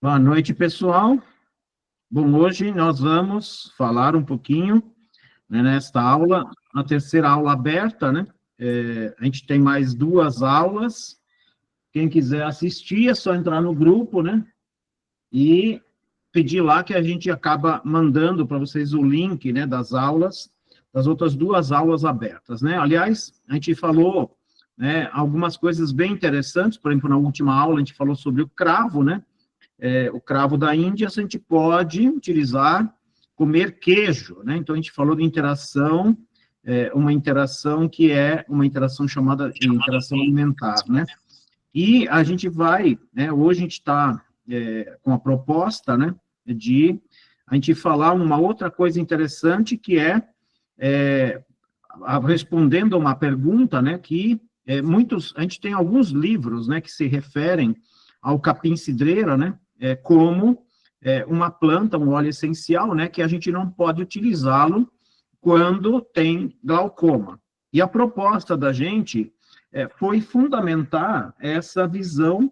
Boa noite, pessoal. Bom, hoje nós vamos falar um pouquinho, né, nesta aula, a terceira aula aberta, né? A gente tem mais 2 aulas. Quem quiser assistir, é só entrar no grupo, né? E pedir lá que a gente acaba mandando para vocês o link, né, das aulas, das outras 2 aulas abertas, né? Aliás, a gente falou, né, algumas coisas bem interessantes. Por exemplo, na última aula a gente falou sobre o cravo, né? O cravo da Índia, a gente pode utilizar, comer queijo, né? Então, a gente falou de interação, uma interação que é uma interação chamada de interação alimentar, né? E a gente vai, né, hoje a gente está com a proposta, né, de a gente falar uma outra coisa interessante, que respondendo a uma pergunta, né, que a gente tem alguns livros, né, que se referem ao capim-cidreira, né, como uma planta, um óleo essencial, né, que a gente não pode utilizá-lo quando tem glaucoma. E a proposta da gente foi fundamentar essa visão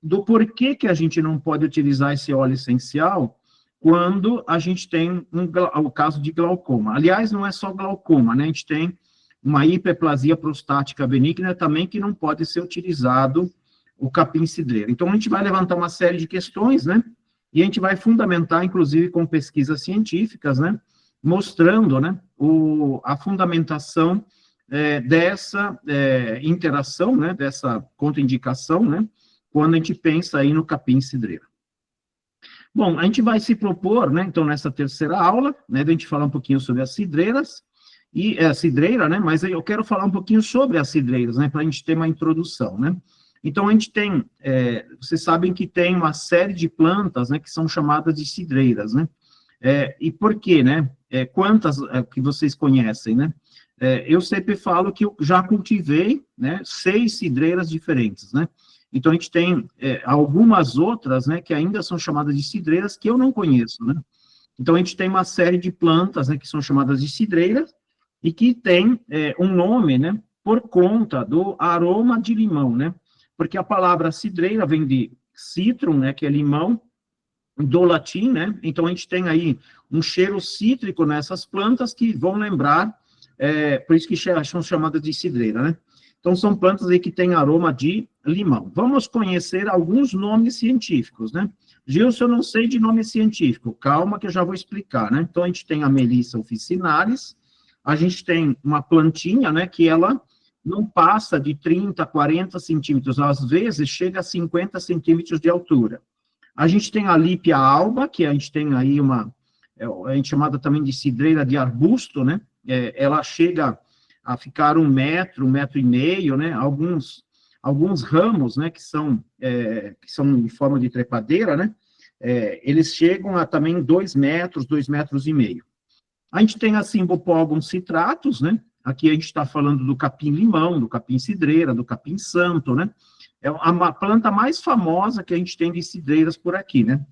do porquê que a gente não pode utilizar esse óleo essencial quando a gente tem o caso de glaucoma. Aliás, não é só glaucoma, né, a gente tem uma hiperplasia prostática benigna também, que não pode ser utilizado o capim-cidreira. Então, a gente vai levantar uma série de questões, né, e a gente vai fundamentar, inclusive, com pesquisas científicas, né, mostrando, né, a fundamentação dessa interação, né, dessa contraindicação, né, quando a gente pensa aí no capim-cidreira. Bom, a gente vai se propor, né, então, nessa terceira aula, né, a gente falar um pouquinho sobre as cidreiras, e a cidreira, né, mas eu quero falar um pouquinho sobre as cidreiras, né, para a gente ter uma introdução, né. Então, a gente tem, vocês sabem que tem uma série de plantas, né, que são chamadas de cidreiras, né, e por quê, né, quantas que vocês conhecem, né, eu sempre falo que eu já cultivei, né, 6 cidreiras diferentes, né, então a gente tem algumas outras, né, que ainda são chamadas de cidreiras, que eu não conheço, né, então a gente tem uma série de plantas, né, que são chamadas de cidreiras, e que tem um nome, né, por conta do aroma de limão, né, porque a palavra cidreira vem de citrum, né, que é limão, do latim, né, então a gente tem aí um cheiro cítrico nessas plantas que vão lembrar, por isso que são chamadas de cidreira, né. Então, são plantas aí que têm aroma de limão. Vamos conhecer alguns nomes científicos, né. Gilson, eu não sei de nome científico, calma que eu já vou explicar, né. Então, a gente tem a Melissa officinalis, a gente tem uma plantinha, né, que ela não passa de 30, 40 centímetros, às vezes chega a 50 centímetros de altura. A gente tem a Lípia alba, que a gente tem aí a gente chamada também de cidreira de arbusto, né, ela chega a ficar 1 metro, 1,5 metro, né, alguns ramos, né, que são em forma de trepadeira, né, eles chegam a também 2 metros, 2,5 metros. A gente tem a Cymbopogon citratus, né, aqui a gente está falando do capim-limão, do capim-cidreira, do capim-santo, né, é a planta mais famosa que a gente tem de cidreiras por aqui, né.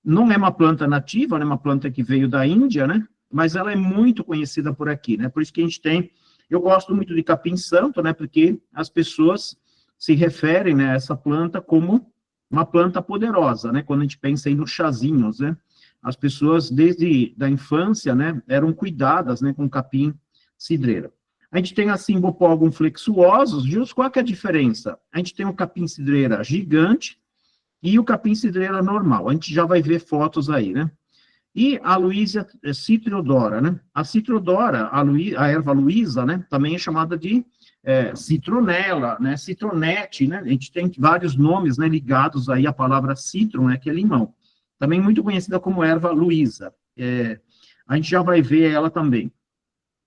Não é uma planta nativa, né, uma planta que veio da Índia, né, mas ela é muito conhecida por aqui, né, por isso que a gente tem, eu gosto muito de capim-santo, né, porque as pessoas se referem, né, a essa planta como uma planta poderosa, né, quando a gente pensa aí nos chazinhos, né, as pessoas, desde a infância, né, eram cuidadas, né, com capim-cidreira. A gente tem a Cymbopogon flexuosus, Gilson, qual que é a diferença? A gente tem o capim-cidreira gigante e o capim-cidreira normal, a gente já vai ver fotos aí, né. E a Luísa citriodora, né, a citriodora, a erva Luísa, né, também é chamada de citronela, né, citronete, né, a gente tem vários nomes, né, ligados aí à palavra citron, né, que é limão, também muito conhecida como erva Luísa, a gente já vai ver ela também.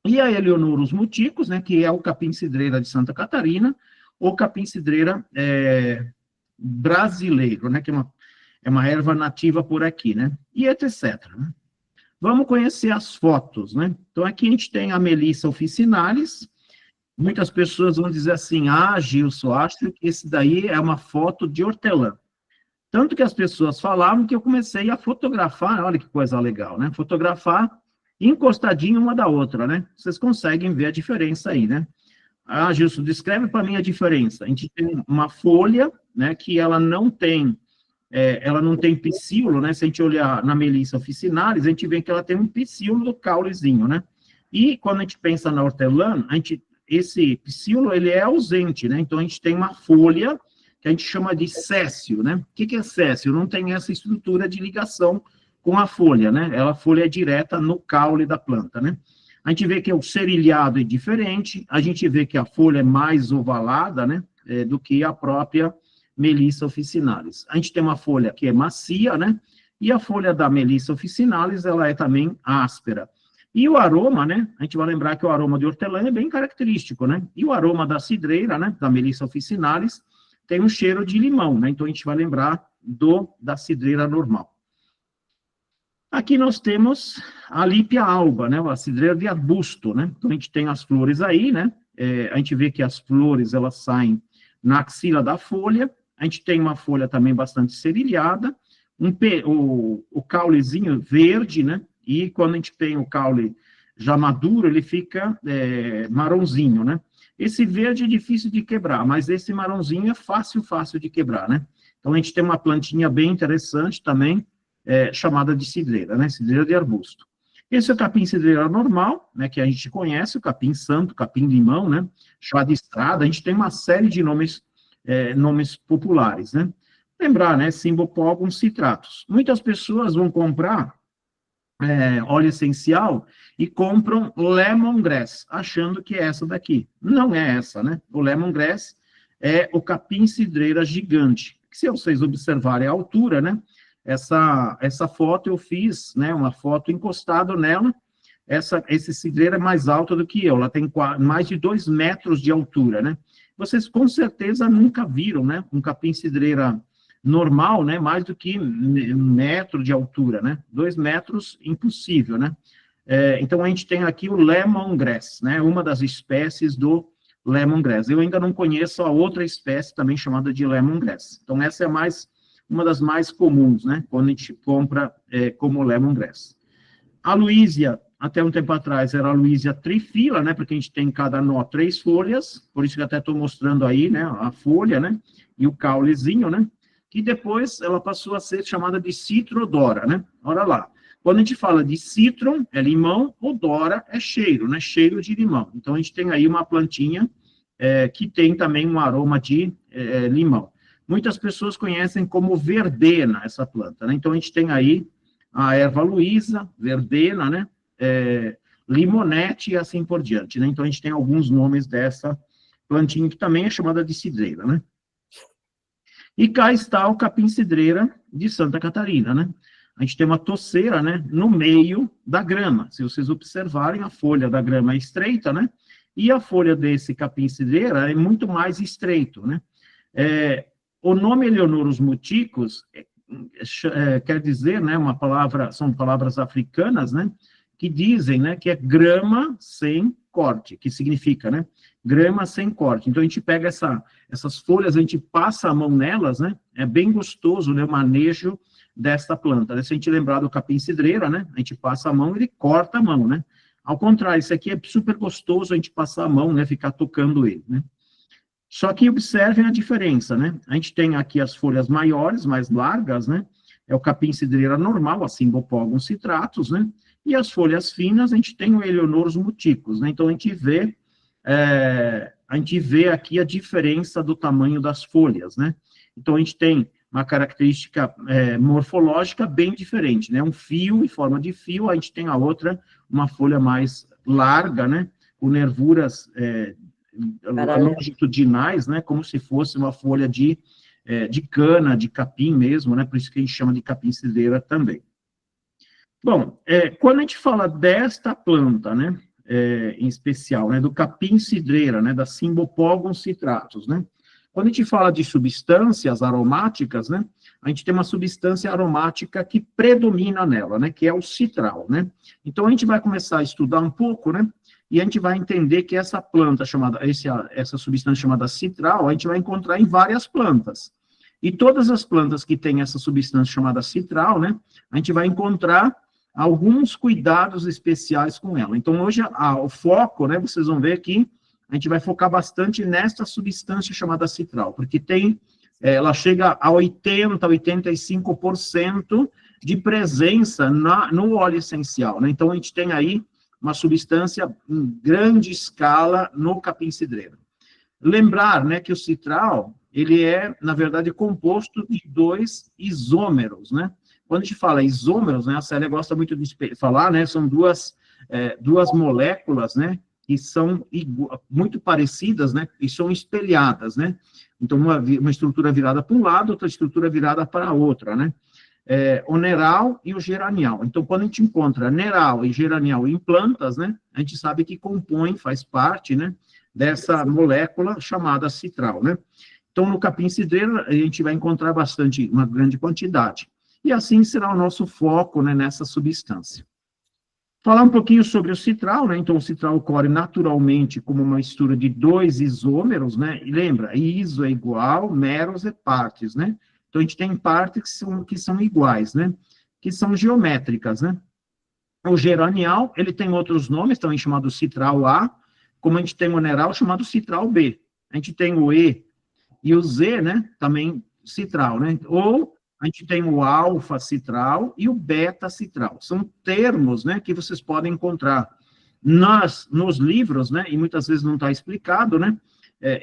E a Eleonoros muticus, né, que é o capim-cidreira de Santa Catarina, ou capim-cidreira brasileiro, né, que é uma erva nativa por aqui, né, e etc. Né? Vamos conhecer as fotos, né, então aqui a gente tem a Melissa officinalis, muitas pessoas vão dizer assim, Gilson, acho que esse daí é uma foto de hortelã, tanto que as pessoas falavam que eu comecei a fotografar, olha que coisa legal, né, fotografar encostadinho uma da outra, né, vocês conseguem ver a diferença aí, né. Gilson, descreve para mim a diferença. A gente tem uma folha, né, que ela não tem ela não tem pecíolo, né? Se a gente olhar na Melissa officinalis, a gente vê que ela tem um pecíolo do caulezinho, né? E quando a gente pensa na hortelã, esse pecíolo, ele é ausente, né? Então, a gente tem uma folha que a gente chama de céssio, né? O que é céssio? Não tem essa estrutura de ligação com a folha, né? A folha é direta no caule da planta, né? A gente vê que o cerilhado é diferente, a gente vê que a folha é mais ovalada, né? Do que a própria Melissa officinalis. A gente tem uma folha que é macia, né? E a folha da Melissa officinalis, ela é também áspera. E o aroma, né? A gente vai lembrar que o aroma de hortelã é bem característico, né? E o aroma da cidreira, né? Da Melissa officinalis, tem um cheiro de limão, né? Então, a gente vai lembrar da cidreira normal. Aqui nós temos a Lípia alba, né? A cidreira de arbusto, né? Então, a gente tem as flores aí, né? A gente vê que as flores, elas saem na axila da folha. A gente tem uma folha também bastante cerilhada, o caulezinho verde, né? E quando a gente tem o caule já maduro, ele fica marronzinho, né? Esse verde é difícil de quebrar, mas esse marronzinho é fácil de quebrar, né? Então, a gente tem uma plantinha bem interessante também, chamada de cidreira, né? Cidreira de arbusto. Esse é o capim-cidreira normal, né? Que a gente conhece, o capim-santo, capim-limão, né? Chá de estrada, a gente tem uma série de nomes populares, né? Lembrar, né? Cymbopogon citratus. Muitas pessoas vão comprar óleo essencial e compram lemongrass, achando que é essa daqui. Não é essa, né? O lemongrass é o capim-cidreira gigante. Se vocês observarem a altura, né? Essa foto eu fiz, né? Uma foto encostado nela. Esse cidreira é mais alta do que eu. Ela tem mais de 2 metros de altura, né? Vocês com certeza nunca viram, né? Um capim-cidreira normal, né, mais do que 1 metro de altura, né, 2 metros, impossível, né, então a gente tem aqui o lemongrass, né, uma das espécies do lemongrass. Eu ainda não conheço a outra espécie também chamada de lemongrass, então essa é uma das mais comuns, né, quando a gente compra como lemongrass. A Aloysia, até um tempo atrás, era a Aloysia trifila, né, porque a gente tem em cada nó 3 folhas, por isso que até estou mostrando aí, né, a folha, né, e o caulezinho, né, que depois ela passou a ser chamada de citrodora, né? Olha lá. Quando a gente fala de citron, é limão, odora é cheiro, né? Cheiro de limão. Então, a gente tem aí uma plantinha que tem também um aroma de limão. Muitas pessoas conhecem como verbena essa planta, né? Então, a gente tem aí a erva luísa, verbena, né? Limonete e assim por diante, né? Então, a gente tem alguns nomes dessa plantinha que também é chamada de cidreira, né? E cá está o capim-cidreira de Santa Catarina, né? A gente tem uma toceira, né, no meio da grama. Se vocês observarem, a folha da grama é estreita, né? E a folha desse capim-cidreira é muito mais estreito, né? O nome Eleonoros muticus quer dizer, né, são palavras africanas, né? Que dizem, né, que é grama sem corte, que significa, né? Grama sem corte. Então, a gente pega essas folhas, a gente passa a mão nelas, né? É bem gostoso, né, o manejo desta planta. Se a gente lembrar do capim-cidreira, né? A gente passa a mão e ele corta a mão, né? Ao contrário, isso aqui é super gostoso a gente passar a mão, né? Ficar tocando ele, né? Só que observem a diferença, né? A gente tem aqui as folhas maiores, mais largas, né? É o capim-cidreira normal, a Cymbopogon citratus, né? E as folhas finas, a gente tem o Eleonoros muticus, né? Então, a gente vê aqui a diferença do tamanho das folhas, né? Então, a gente tem uma característica morfológica bem diferente, né? Um fio em forma de fio, a gente tem a outra, uma folha mais larga, né? Com nervuras longitudinais, né? Como se fosse uma folha de cana, de capim mesmo, né? Por isso que a gente chama de capim-cidreira também. Bom, quando a gente fala desta planta, né? Em especial, né? Do capim-cidreira, né? Da Cymbopogon citratus, né? Quando a gente fala de substâncias aromáticas, né, a gente tem uma substância aromática que predomina nela, né, que é o citral, né. Então, a gente vai começar a estudar um pouco, né, e a gente vai entender que essa planta essa substância chamada citral, a gente vai encontrar em várias plantas. E todas as plantas que têm essa substância chamada citral, né, a gente vai encontrar alguns cuidados especiais com ela. Então, hoje, o foco, né, vocês vão ver que a gente vai focar bastante nesta substância chamada citral, porque tem ela chega a 80%, 85% de presença no óleo essencial, né? Então, a gente tem aí uma substância em grande escala no capim-cidreiro. Lembrar, né, que o citral, ele é, na verdade, composto de 2 isômeros, né? Quando a gente fala isômeros, né, a Célia gosta muito de falar, né, são duas moléculas, né, que são muito parecidas, né, e são espelhadas, né? Então, uma estrutura virada para um lado, outra estrutura virada para a outra, né? O neral e o geranial. Então, quando a gente encontra neral e geranial em plantas, né, a gente sabe que compõe, faz parte, né, dessa molécula chamada citral, né? Então, no capim-cidreiro, a gente vai encontrar uma grande quantidade. E assim será o nosso foco, né, nessa substância. Falar um pouquinho sobre o citral, né? Então, o citral ocorre naturalmente como uma mistura de 2 isômeros, né? E lembra, iso é igual, meros é partes, né? Então, a gente tem partes que são iguais, né? Que são geométricas, né? O geranial, ele tem outros nomes, também chamado citral A, como a gente tem o neral chamado citral B. A gente tem o E e o Z, né? Também citral, né? Ou a gente tem o alfa-citral e o beta-citral. São termos, né, que vocês podem encontrar nos livros, né, e muitas vezes não está explicado, né?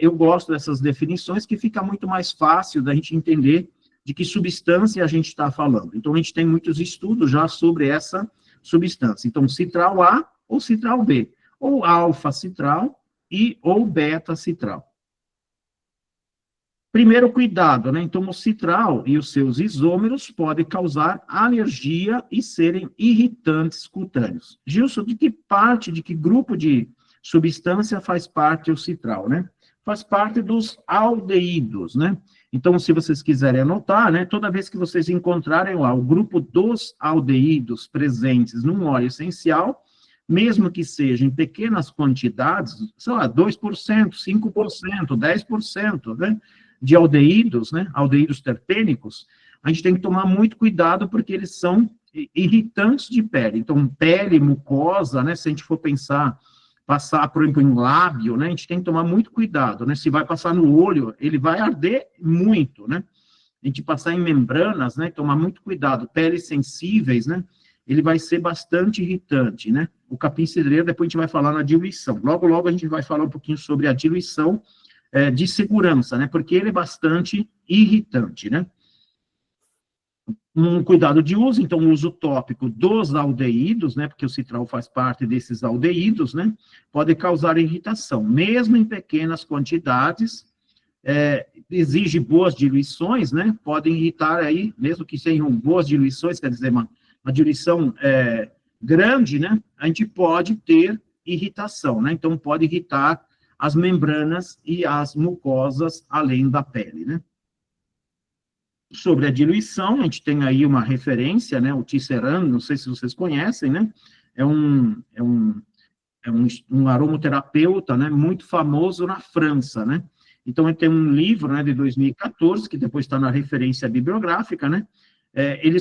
Eu gosto dessas definições, que fica muito mais fácil da gente entender de que substância a gente está falando. Então, a gente tem muitos estudos já sobre essa substância. Então, citral A ou citral B, ou alfa-citral ou beta-citral. Primeiro, cuidado, né? Então, o citral e os seus isômeros podem causar alergia e serem irritantes cutâneos. Gilson, de que grupo de substância faz parte o citral, né? Faz parte dos aldeídos, né? Então, se vocês quiserem anotar, né? Toda vez que vocês encontrarem lá o grupo dos aldeídos presentes num óleo essencial, mesmo que seja em pequenas quantidades, sei lá, 2%, 5%, 10%, né? De aldeídos, né, aldeídos terpênicos, a gente tem que tomar muito cuidado, porque eles são irritantes de pele. Então, pele, mucosa, né, se a gente for passar, por exemplo, em lábio, né, a gente tem que tomar muito cuidado, né, se vai passar no olho, ele vai arder muito, né, a gente passar em membranas, né, tomar muito cuidado, peles sensíveis, né, ele vai ser bastante irritante, né, o capim-cidreiro, depois a gente vai falar na diluição, logo, logo a gente vai falar um pouquinho sobre a diluição, de segurança, né, porque ele é bastante irritante, né. Um cuidado de uso, então, o uso tópico dos aldeídos, né, porque o citral faz parte desses aldeídos, né, pode causar irritação, mesmo em pequenas quantidades, exige boas diluições, né, podem irritar aí, mesmo que sejam boas diluições, quer dizer, uma diluição grande, né, a gente pode ter irritação, né, então pode irritar as membranas e as mucosas além da pele, né? Sobre a diluição, a gente tem aí uma referência, né? O Tisserand, não sei se vocês conhecem, né? É um aromaterapeuta, né? Muito famoso na França, né? Então, ele tem um livro, né? De 2014, que depois está na referência bibliográfica, né? Ele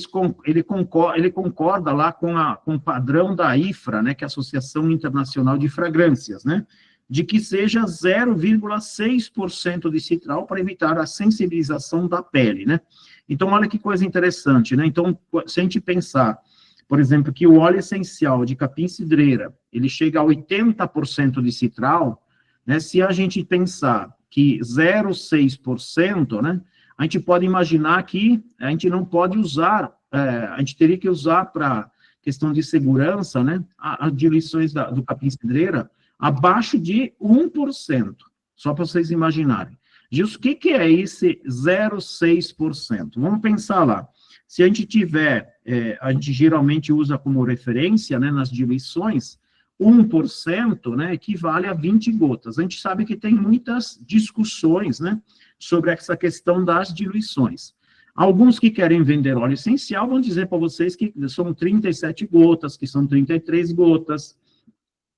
concorda lá com o padrão da IFRA, né? Que é a Associação Internacional de Fragrâncias, né? De que seja 0,6% de citral para evitar a sensibilização da pele, né? Então, olha que coisa interessante, né? Então, se a gente pensar, por exemplo, que o óleo essencial de capim-cidreira, ele chega a 80% de citral, né? Se a gente pensar que 0,6%, né? A gente pode imaginar que a gente não pode usar, a gente teria que usar para questão de segurança, né? As diluições do capim-cidreira, abaixo de 1%, só para vocês imaginarem. Gilson, o que é esse 0,6%? Vamos pensar lá. Se a gente tiver, a gente geralmente usa como referência, né, nas diluições, 1%, né, equivale a 20 gotas. A gente sabe que tem muitas discussões, né, sobre essa questão das diluições. Alguns que querem vender óleo essencial vão dizer para vocês que são 37 gotas, que são 33 gotas,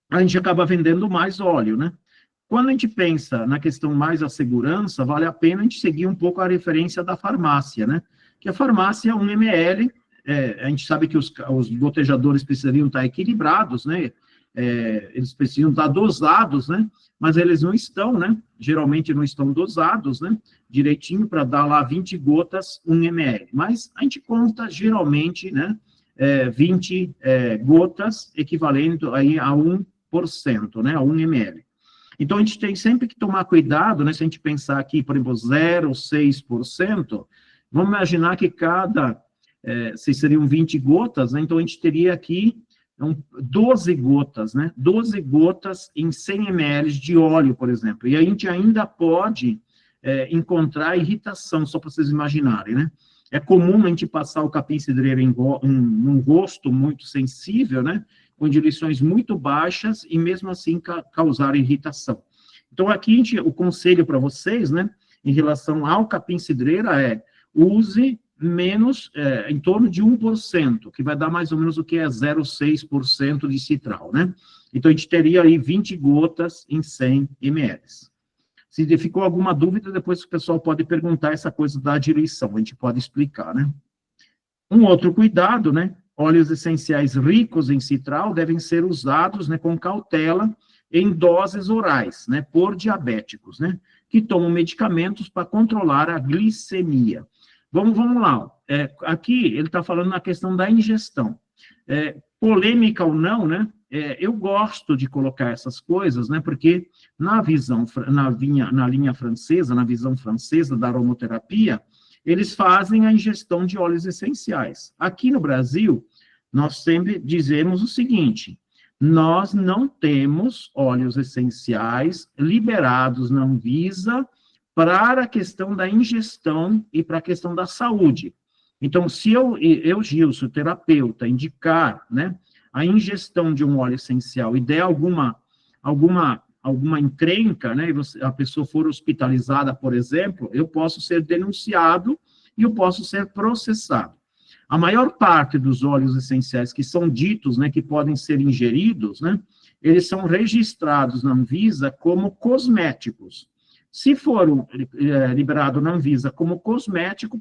a gente acaba vendendo mais óleo, né? Quando a gente pensa na questão mais da segurança, vale a pena a gente seguir um pouco a referência da farmácia, né? Que a farmácia, 1 ml, a gente sabe que os gotejadores precisariam estar equilibrados, né? eles precisam estar dosados, né? Mas eles não estão, né? Geralmente não estão dosados, né? Direitinho para dar lá 20 gotas, 1 ml. Mas a gente conta geralmente, né? 20 gotas equivalente aí a 1%, né? A 1 ml. Então, a gente tem sempre que tomar cuidado, né? Se a gente pensar aqui, por exemplo, 0,6%, vamos imaginar que se seriam 20 gotas, né? Então a gente teria aqui 12 gotas, né? 12 gotas em 100 ml de óleo, por exemplo. E a gente ainda pode encontrar irritação, só para vocês imaginarem, né? É comum a gente passar o capim cidreiro num rosto muito sensível, né? Com direções muito baixas e mesmo assim causar irritação. Então aqui o conselho para vocês, né? Em relação ao capim cidreira use menos, em torno de 1%, que vai dar mais ou menos o que é 0,6% de citral, né? Então, a gente teria aí 20 gotas em 100 ml. Se ficou alguma dúvida, depois o pessoal pode perguntar essa coisa da diluição, a gente pode explicar, né? Um outro cuidado, né? Óleos essenciais ricos em citral devem ser usados, né, com cautela em doses orais, né, por diabéticos, né, que tomam medicamentos para controlar a glicemia. Vamos lá. Aqui ele está falando na questão da ingestão. Polêmica ou não, né? Eu gosto de colocar essas coisas, né? Porque na linha francesa, na visão francesa da aromaterapia, eles fazem a ingestão de óleos essenciais. Aqui no Brasil, nós sempre dizemos o seguinte: nós não temos óleos essenciais liberados na Anvisa para a questão da ingestão e para a questão da saúde. Então, se eu Gilson, terapeuta, indicar, né, a ingestão de um óleo essencial e der alguma encrenca, né, e a pessoa for hospitalizada, por exemplo, eu posso ser denunciado e eu posso ser processado. A maior parte dos óleos essenciais que são ditos, né, que podem ser ingeridos, né, eles são registrados na Anvisa como cosméticos. Se for liberado na Anvisa como cosmético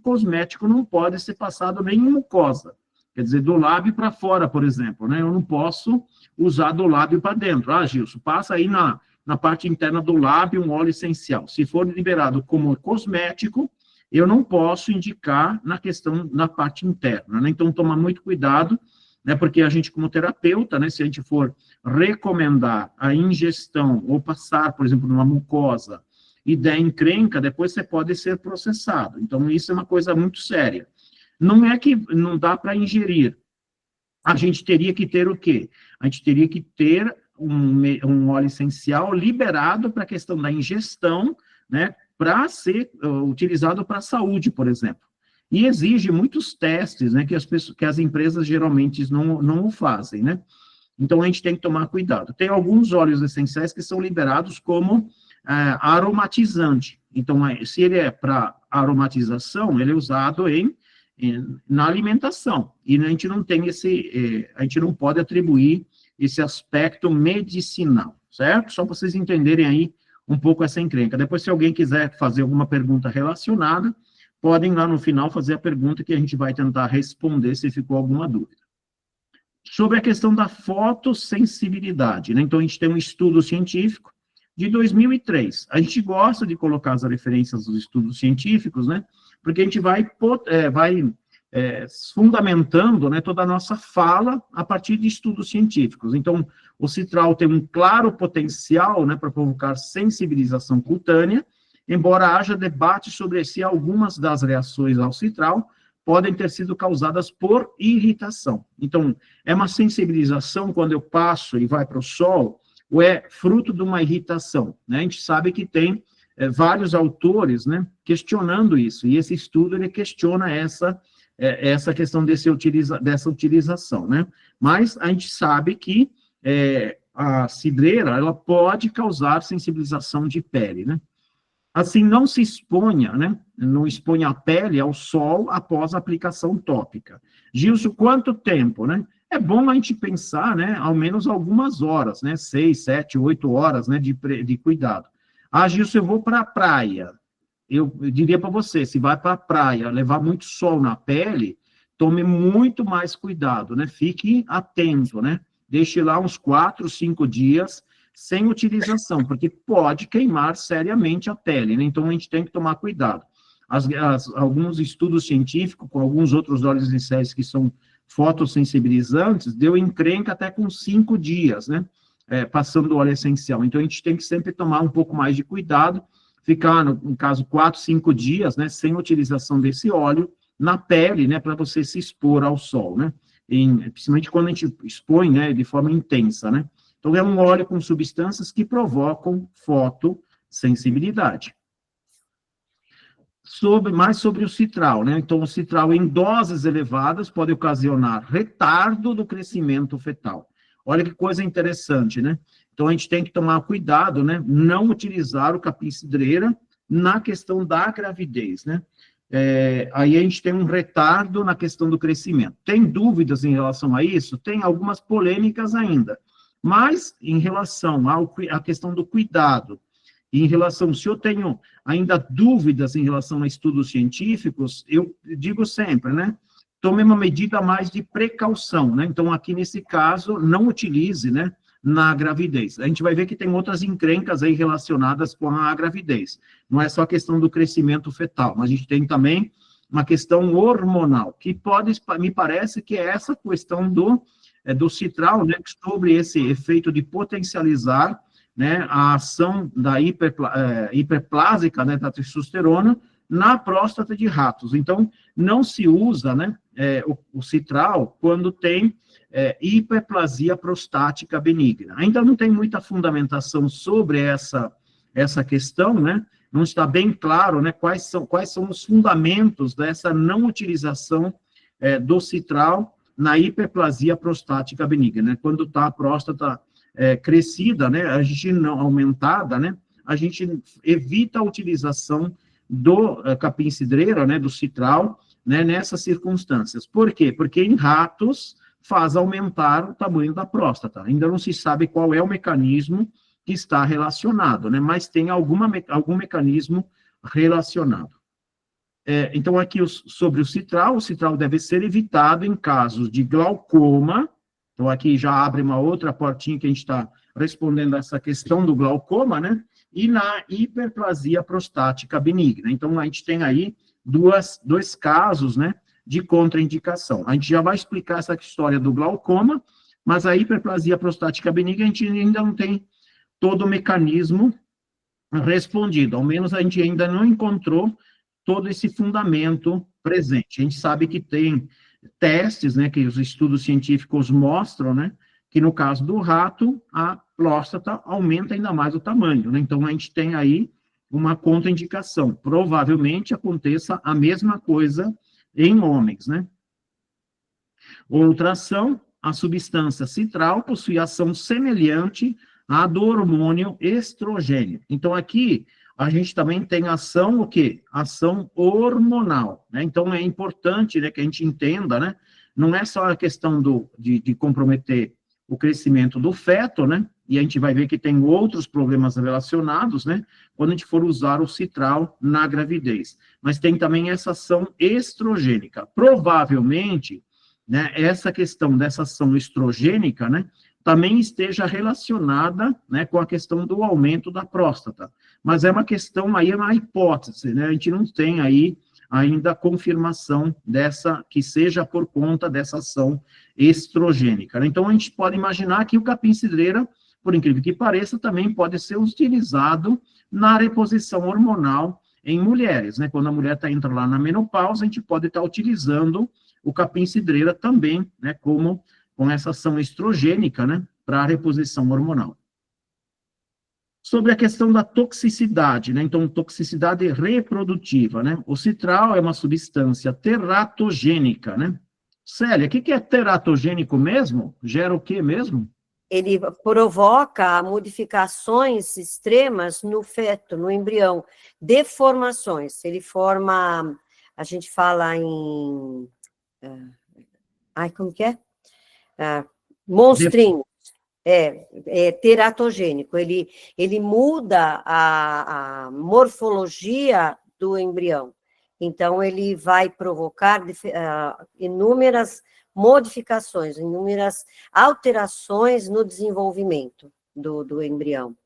não pode ser passado nem em mucosa. Quer dizer, do lábio para fora, por exemplo, né? Eu não posso usar do lábio para dentro. Ah, Gilson, passa aí na parte interna do lábio um óleo essencial. Se for liberado como cosmético, eu não posso indicar na parte interna, né? Então, tomar muito cuidado, né? Porque a gente, como terapeuta, né? Se a gente for recomendar a ingestão ou passar, por exemplo, numa mucosa, e der encrenca, depois você pode ser processado. Então, isso é uma coisa muito séria. Não é que não dá para ingerir. A gente teria que ter o quê? A gente teria que ter um óleo essencial liberado para a questão da ingestão, né, para ser utilizado para a saúde, por exemplo. E exige muitos testes, né, que as empresas geralmente não o fazem, né? Então, a gente tem que tomar cuidado. Tem alguns óleos essenciais que são liberados como aromatizante. Então, se ele é para aromatização, ele é usado na alimentação. E a gente não tem a gente não pode atribuir esse aspecto medicinal, certo? Só para vocês entenderem aí um pouco essa encrenca. Depois, se alguém quiser fazer alguma pergunta relacionada, podem lá no final fazer a pergunta que a gente vai tentar responder se ficou alguma dúvida. Sobre a questão da fotossensibilidade, né? Então, a gente tem um estudo científico de 2003. A gente gosta de colocar as referências dos estudos científicos, né? Porque a gente vai fundamentando, né, toda a nossa fala a partir de estudos científicos. Então, o citral tem um claro potencial, né, para provocar sensibilização cutânea, embora haja debate sobre se algumas das reações ao citral podem ter sido causadas por irritação. Então, é uma sensibilização quando eu passo e vai para o sol, ou é fruto de uma irritação, né? A gente sabe que tem vários autores, né, questionando isso, e esse estudo, ele questiona essa questão dessa utilização, né? Mas a gente sabe que a cidreira, ela pode causar sensibilização de pele, né? Assim, não se exponha, né? Não exponha a pele ao sol após a aplicação tópica. Gilson, quanto tempo, né? É bom a gente pensar, né, ao menos algumas horas, né, 6, 7, 8 horas, né, de cuidado. Ah, Gilson, eu vou para a praia. Eu diria para você, se vai para a praia, levar muito sol na pele, tome muito mais cuidado, né, fique atento, né, deixe lá uns 4, 5 dias sem utilização, porque pode queimar seriamente a pele, né? Então, a gente tem que tomar cuidado. Alguns estudos científicos, com alguns outros óleos essenciais que são fotossensibilizantes, deu encrenca até com 5 dias, né? Passando o óleo essencial. Então, a gente tem que sempre tomar um pouco mais de cuidado, ficar, no caso, 4, 5 dias, né, sem utilização desse óleo na pele, né, para você se expor ao sol, né? Principalmente quando a gente expõe, né, de forma intensa, né? Então, é um óleo com substâncias que provocam fotossensibilidade. Mais sobre o citral, né? Então, o citral em doses elevadas pode ocasionar retardo do crescimento fetal. Olha que coisa interessante, né? Então, a gente tem que tomar cuidado, né? Não utilizar o capim-cidreira na questão da gravidez, né? Aí a gente tem um retardo na questão do crescimento. Tem dúvidas em relação a isso? Tem algumas polêmicas ainda. Mas, em relação à questão do cuidado, em relação, se eu tenho ainda dúvidas em relação a estudos científicos, eu digo sempre, né? Tome uma medida mais de precaução, né? Então, aqui nesse caso, não utilize, né? Na gravidez. A gente vai ver que tem outras encrencas aí relacionadas com a gravidez. Não é só a questão do crescimento fetal, mas a gente tem também uma questão hormonal, que pode, me parece que é essa questão do citral, né? Sobre esse efeito de potencializar, né, a ação da hiperplásica, né, da testosterona na próstata de ratos. Então, não se usa, né, o citral quando tem hiperplasia prostática benigna. Ainda não tem muita fundamentação sobre essa questão, né, não está bem claro, né, quais são os fundamentos dessa não utilização do citral na hiperplasia prostática benigna, né, quando está a próstata crescida, né, a gente não aumentada, né, a gente evita a utilização do capim-cidreira, né, do citral, né, nessas circunstâncias. Por quê? Porque em ratos faz aumentar o tamanho da próstata. Ainda não se sabe qual é o mecanismo que está relacionado, né, mas tem algum mecanismo relacionado. Então, aqui sobre o citral deve ser evitado em casos de glaucoma. Então, aqui já abre uma outra portinha que a gente está respondendo a essa questão do glaucoma, né? E na hiperplasia prostática benigna. Então, a gente tem aí dois casos, né, de contraindicação. A gente já vai explicar essa história do glaucoma, mas a hiperplasia prostática benigna, a gente ainda não tem todo o mecanismo respondido. Ao menos a gente ainda não encontrou todo esse fundamento presente. A gente sabe que tem testes, né, que os estudos científicos mostram, né, que no caso do rato, a próstata aumenta ainda mais o tamanho, né, então a gente tem aí uma contraindicação, provavelmente aconteça a mesma coisa em homens, né. Outra ação, a substância citral possui ação semelhante à do hormônio estrogênio. Então aqui, a gente também tem ação, o quê? Ação hormonal, né? Então, é importante, né, que a gente entenda, né? Não é só a questão de comprometer o crescimento do feto, né? E a gente vai ver que tem outros problemas relacionados, né? Quando a gente for usar o citral na gravidez. Mas tem também essa ação estrogênica. Provavelmente, né, essa questão dessa ação estrogênica, né? Também esteja relacionada, né, com a questão do aumento da próstata. Mas é uma questão aí, é uma hipótese, né, a gente não tem aí ainda a confirmação que seja por conta dessa ação estrogênica, né? Então, a gente pode imaginar que o capim-cidreira, por incrível que pareça, também pode ser utilizado na reposição hormonal em mulheres, né? Quando a mulher entra lá na menopausa, a gente pode estar utilizando o capim-cidreira também, né, com essa ação estrogênica, né, para a reposição hormonal. Sobre a questão da toxicidade, né, então, toxicidade reprodutiva, né, o citral é uma substância teratogênica, né. Célia, o que é teratogênico mesmo? Gera o que mesmo? Ele provoca modificações extremas no feto, no embrião, deformações. Ele forma, a gente fala em... como que é? Monstrinhos. É teratogênico. Ele muda a morfologia do embrião. Então, ele vai provocar inúmeras modificações, inúmeras alterações no desenvolvimento do embrião.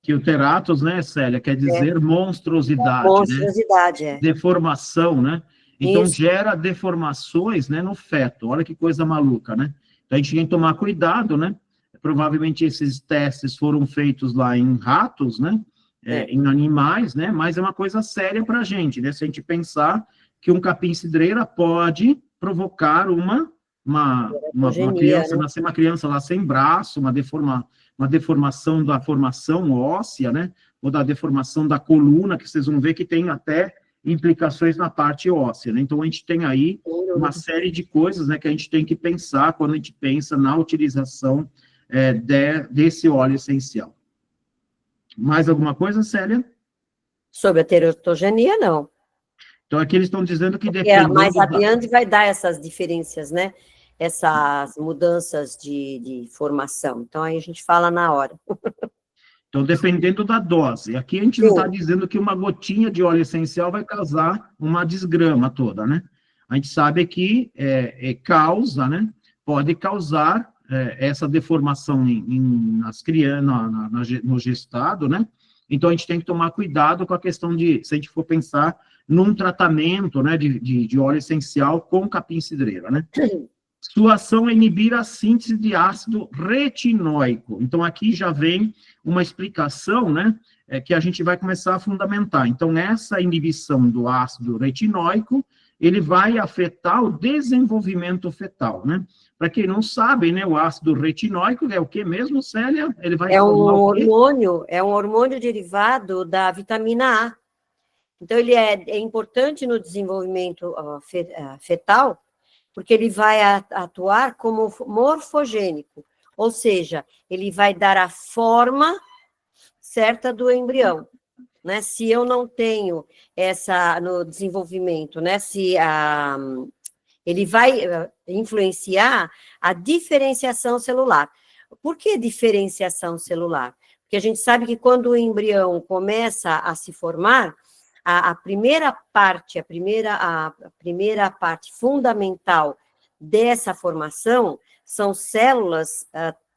Que o teratos, né, Célia, quer dizer monstruosidade, né? Monstruosidade, é. Deformação, né? Então, Isso. gera deformações, né, no feto. Olha que coisa maluca, né? Então, a gente tem que tomar cuidado, né? Provavelmente esses testes foram feitos lá em ratos, né? Em animais, né? Mas é uma coisa séria para a gente, né? Se a gente pensar que um capim-cidreira pode provocar uma criança, Né? nascer uma criança lá sem braço, uma deformação da formação óssea, né? Ou da deformação da coluna, que vocês vão ver que tem até implicações na parte óssea, né? Então, a gente tem aí uma série de coisas, né, que a gente tem que pensar quando a gente pensa na utilização desse óleo essencial. Mais alguma coisa, Célia? Sobre a teratogenia, não. Então, aqui eles estão dizendo que dependendo... Mais adiante vai dar essas diferenças, né? Essas mudanças de formação. Então, aí a gente fala na hora. Então, dependendo da dose. Aqui a gente não está dizendo que uma gotinha de óleo essencial vai causar uma desgrama toda, né? A gente sabe que causa, né? Pode causar essa deformação nas crianças, no gestado, né? Então, a gente tem que tomar cuidado com a questão de, se a gente for pensar num tratamento, né, de óleo essencial com capim-cidreira, né? Sua ação é inibir a síntese de ácido retinóico. Então, aqui já vem uma explicação, né, que a gente vai começar a fundamentar. Então, essa inibição do ácido retinóico, ele vai afetar o desenvolvimento fetal, né? Para quem não sabe, né, o ácido retinóico é o que mesmo, Célia? Ele vai é um hormônio derivado da vitamina A. Então, ele é importante no desenvolvimento fetal, porque ele vai atuar como morfogênico, ou seja, ele vai dar a forma certa do embrião, né? Se eu não tenho essa no desenvolvimento, né? Ele vai influenciar a diferenciação celular. Por que diferenciação celular? Porque a gente sabe que quando o embrião começa a se formar, a primeira parte fundamental dessa formação são células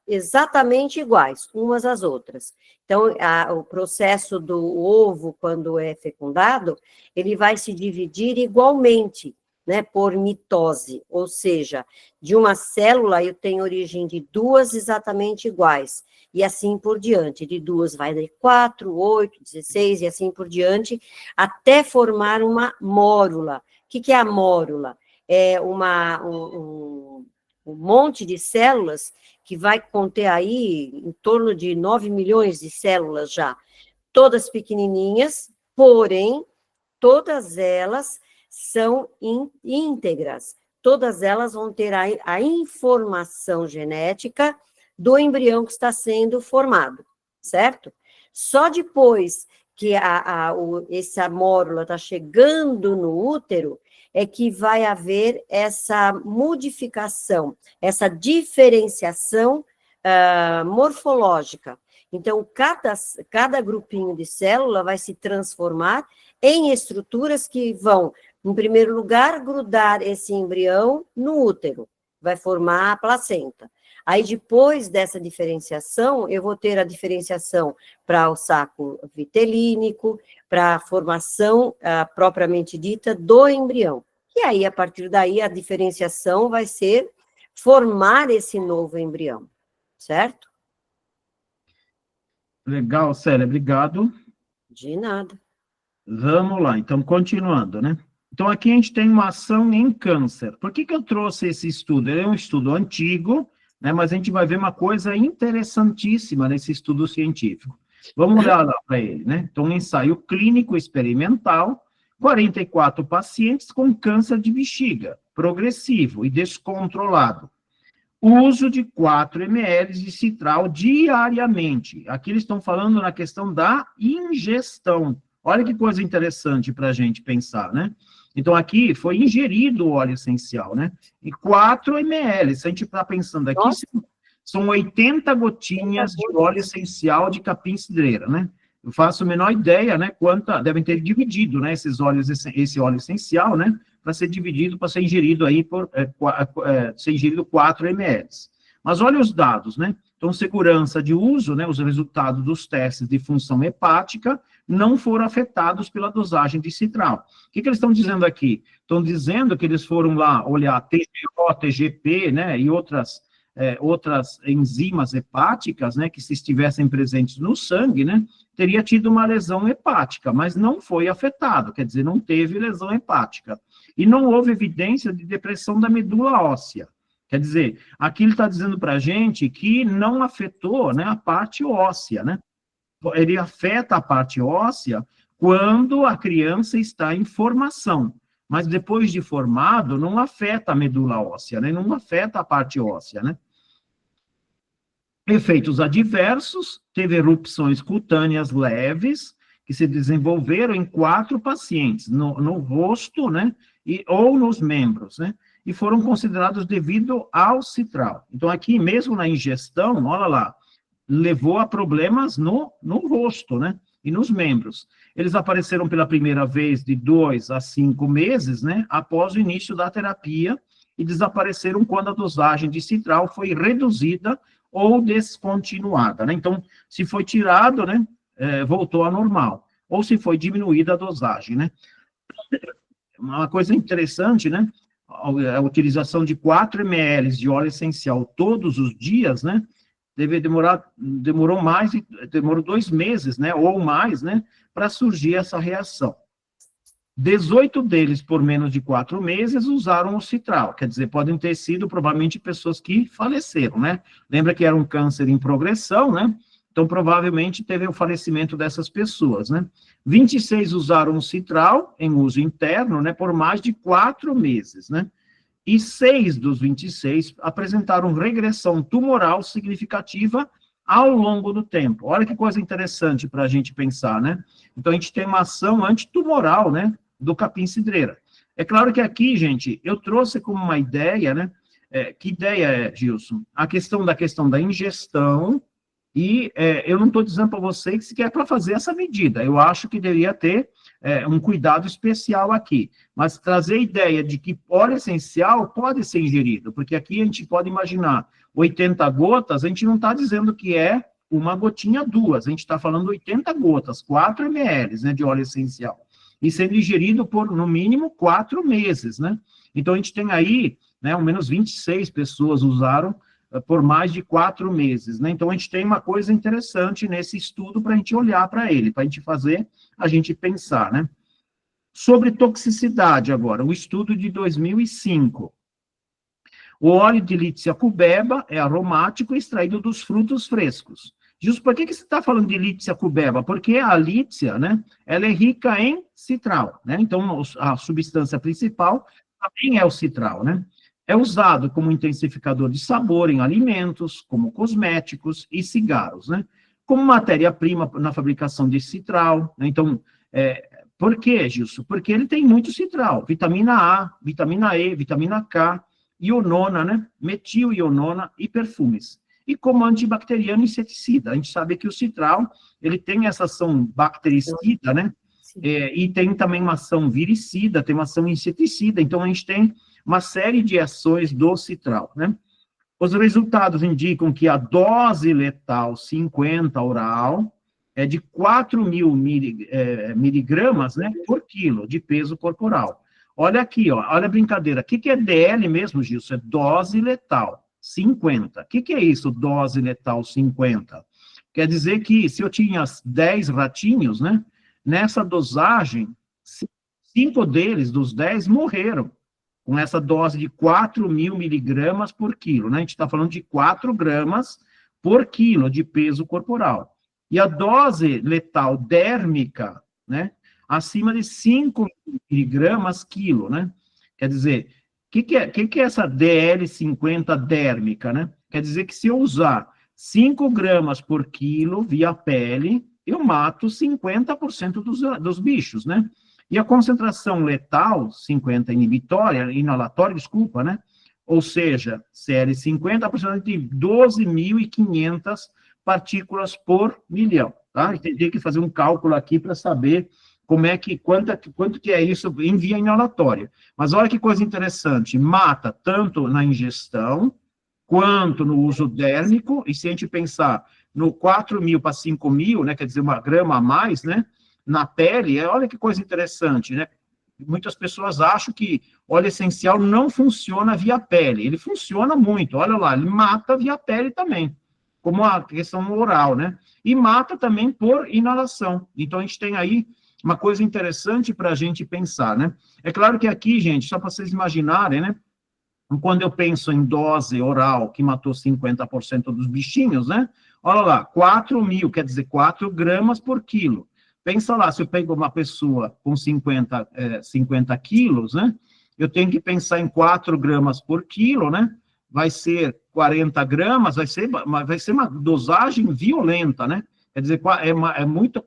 exatamente iguais, umas às outras. Então, o processo do ovo, quando é fecundado, ele vai se dividir igualmente, né, por mitose, ou seja, de uma célula eu tenho origem de duas exatamente iguais, e assim por diante, de duas vai de 4, 8, 16, e assim por diante, até formar uma mórula. O que é a mórula? É um monte de células que vai conter aí em torno de 9 milhões de células já, todas pequenininhas, porém, todas elas são íntegras, todas elas vão ter a informação genética do embrião que está sendo formado, certo? Só depois que essa mórula está chegando no útero, é que vai haver essa modificação, essa diferenciação morfológica. Então, cada grupinho de célula vai se transformar em estruturas que vão, em primeiro lugar, grudar esse embrião no útero, vai formar a placenta. Aí, depois dessa diferenciação, eu vou ter a diferenciação para o saco vitelínico, para a formação propriamente dita do embrião. E aí, a partir daí, a diferenciação vai ser formar esse novo embrião, certo? Legal, Célia, obrigado. De nada. Vamos lá, então, continuando, né? Então, aqui a gente tem uma ação em câncer. Por que eu trouxe esse estudo? Ele é um estudo antigo, né, mas a gente vai ver uma coisa interessantíssima nesse estudo científico. Vamos olhar lá para ele, né? Então, um ensaio clínico experimental, 44 pacientes com câncer de bexiga, progressivo e descontrolado. Uso de 4 ml de citral diariamente. Aqui eles estão falando na questão da ingestão. Olha que coisa interessante para a gente pensar, né? Então, aqui foi ingerido o óleo essencial, né? E 4 ml. Se a gente está pensando aqui, são 80 gotinhas de óleo essencial de capim-cidreira, né? eu faço a menor ideia, né, devem ter dividido, né, esse óleo essencial, né, para ser dividido, para ser ingerido aí ser ingerido 4 ml. Mas olha os dados, né, então segurança de uso, né, os resultados dos testes de função hepática não foram afetados pela dosagem de citral. O que eles estão dizendo aqui? Estão dizendo que eles foram lá olhar TGO, TGP, né, e outras enzimas hepáticas, né, que se estivessem presentes no sangue, né, teria tido uma lesão hepática, mas não foi afetado, quer dizer, não teve lesão hepática. E não houve evidência de depressão da medula óssea. Quer dizer, aqui ele está dizendo para a gente que não afetou, né, a parte óssea, né? Ele afeta a parte óssea quando a criança está em formação, mas depois de formado, não afeta a medula óssea, né? Não afeta a parte óssea, né? Efeitos adversos, teve erupções cutâneas leves, que se desenvolveram em 4 pacientes, no rosto, né, ou nos membros, né, e foram considerados devido ao citral. Então, aqui mesmo na ingestão, olha lá, levou a problemas no rosto, né, e nos membros. Eles apareceram pela primeira vez de 2 a 5 meses, né, após o início da terapia, e desapareceram quando a dosagem de citral foi reduzida ou descontinuada, né? Então, se foi tirado, né, voltou ao normal, ou se foi diminuída a dosagem, né? Uma coisa interessante, né, a utilização de 4 ml de óleo essencial todos os dias, né, demorou 2 meses, né, ou mais, né, para surgir essa reação. 18 deles, por menos de 4 meses, usaram o citral, quer dizer, podem ter sido, provavelmente, pessoas que faleceram, né? Lembra que era um câncer em progressão, né? Então, provavelmente, teve o falecimento dessas pessoas, né? 26 usaram o citral, em uso interno, né, por mais de 4 meses, né? E 6 dos 26 apresentaram regressão tumoral significativa ao longo do tempo. Olha que coisa interessante para a gente pensar, né? Então, a gente tem uma ação antitumoral, né, do capim-cidreira. É claro que aqui, gente, eu trouxe como uma ideia, né, que ideia é, Gilson? A questão da ingestão, e eu não estou dizendo para vocês que é para fazer essa medida, eu acho que deveria ter um cuidado especial aqui, mas trazer a ideia de que óleo essencial pode ser ingerido, porque aqui a gente pode imaginar 80 gotas, a gente não está dizendo que é uma gotinha, 2, a gente está falando 80 gotas, 4 ml, né, de óleo essencial, e sendo ingerido por, no mínimo, 4 meses, né? Então, a gente tem aí, né, ao menos 26 pessoas usaram por mais de 4 meses, né? Então, a gente tem uma coisa interessante nesse estudo para a gente olhar para ele, para a gente fazer, a gente pensar, né? Sobre toxicidade agora, o estudo de 2005. O óleo de Litsea cubeba é aromático extraído dos frutos frescos. Justo por que você está falando de Litsea cubeba? Porque a Litsea, né, ela é rica em citral, né? Então, a substância principal também é o citral, né? É usado como intensificador de sabor em alimentos, como cosméticos e cigarros, né? Como matéria-prima na fabricação de citral, né? Então, por quê, Gilson? Porque ele tem muito citral, vitamina A, vitamina E, vitamina K, ionona, né? Metilionona e perfumes. E como antibacteriano e inseticida. A gente sabe que o citral, ele tem essa ação bactericida, né? E tem também uma ação viricida, tem uma ação inseticida. Então, a gente tem uma série de ações do citral, né? Os resultados indicam que a dose letal 50 oral é de 4.000 miligramas, né, por quilo de peso corporal. Olha aqui, ó, olha a brincadeira. O que é DL mesmo, Gilson? É dose letal, 50. O que é isso, dose letal 50? Quer dizer que se eu tinha 10 ratinhos, né, nessa dosagem, 5 deles, dos 10, morreram com essa dose de 4.000 miligramas por quilo, né? A gente está falando de 4 gramas por quilo de peso corporal. E a dose letal dérmica, né, acima de 5 miligramas quilo, né? Quer dizer, o que é essa DL50 dérmica, né? Quer dizer que se eu usar 5 gramas por quilo via pele, eu mato 50% dos bichos, né? E a concentração letal, 50 inalatória, desculpa, né? Ou seja, CL50, aproximadamente 12.500 partículas por milhão. tá? E tem que fazer um cálculo aqui para saber quanto que é isso em via inalatória. Mas olha que coisa interessante, mata tanto na ingestão, quanto no uso dérmico, e se a gente pensar no 4.000 para 5.000, né, quer dizer, 1 grama a mais, né, na pele, olha que coisa interessante, né? Muitas pessoas acham que óleo essencial não funciona via pele. Ele funciona muito, olha lá, ele mata via pele também, como a questão oral, né? E mata também por inalação. Então, a gente tem aí uma coisa interessante para a gente pensar, né? É claro que aqui, gente, só para vocês imaginarem, né? Quando eu penso em dose oral, que matou 50% dos bichinhos, né? Olha lá, 4.000, quer dizer, 4 gramas por quilo. Pensa lá, se eu pego uma pessoa com 50 quilos, né? Eu tenho que pensar em 4 gramas por quilo, né? Vai ser 40 gramas, vai ser uma dosagem violenta, né? Quer dizer,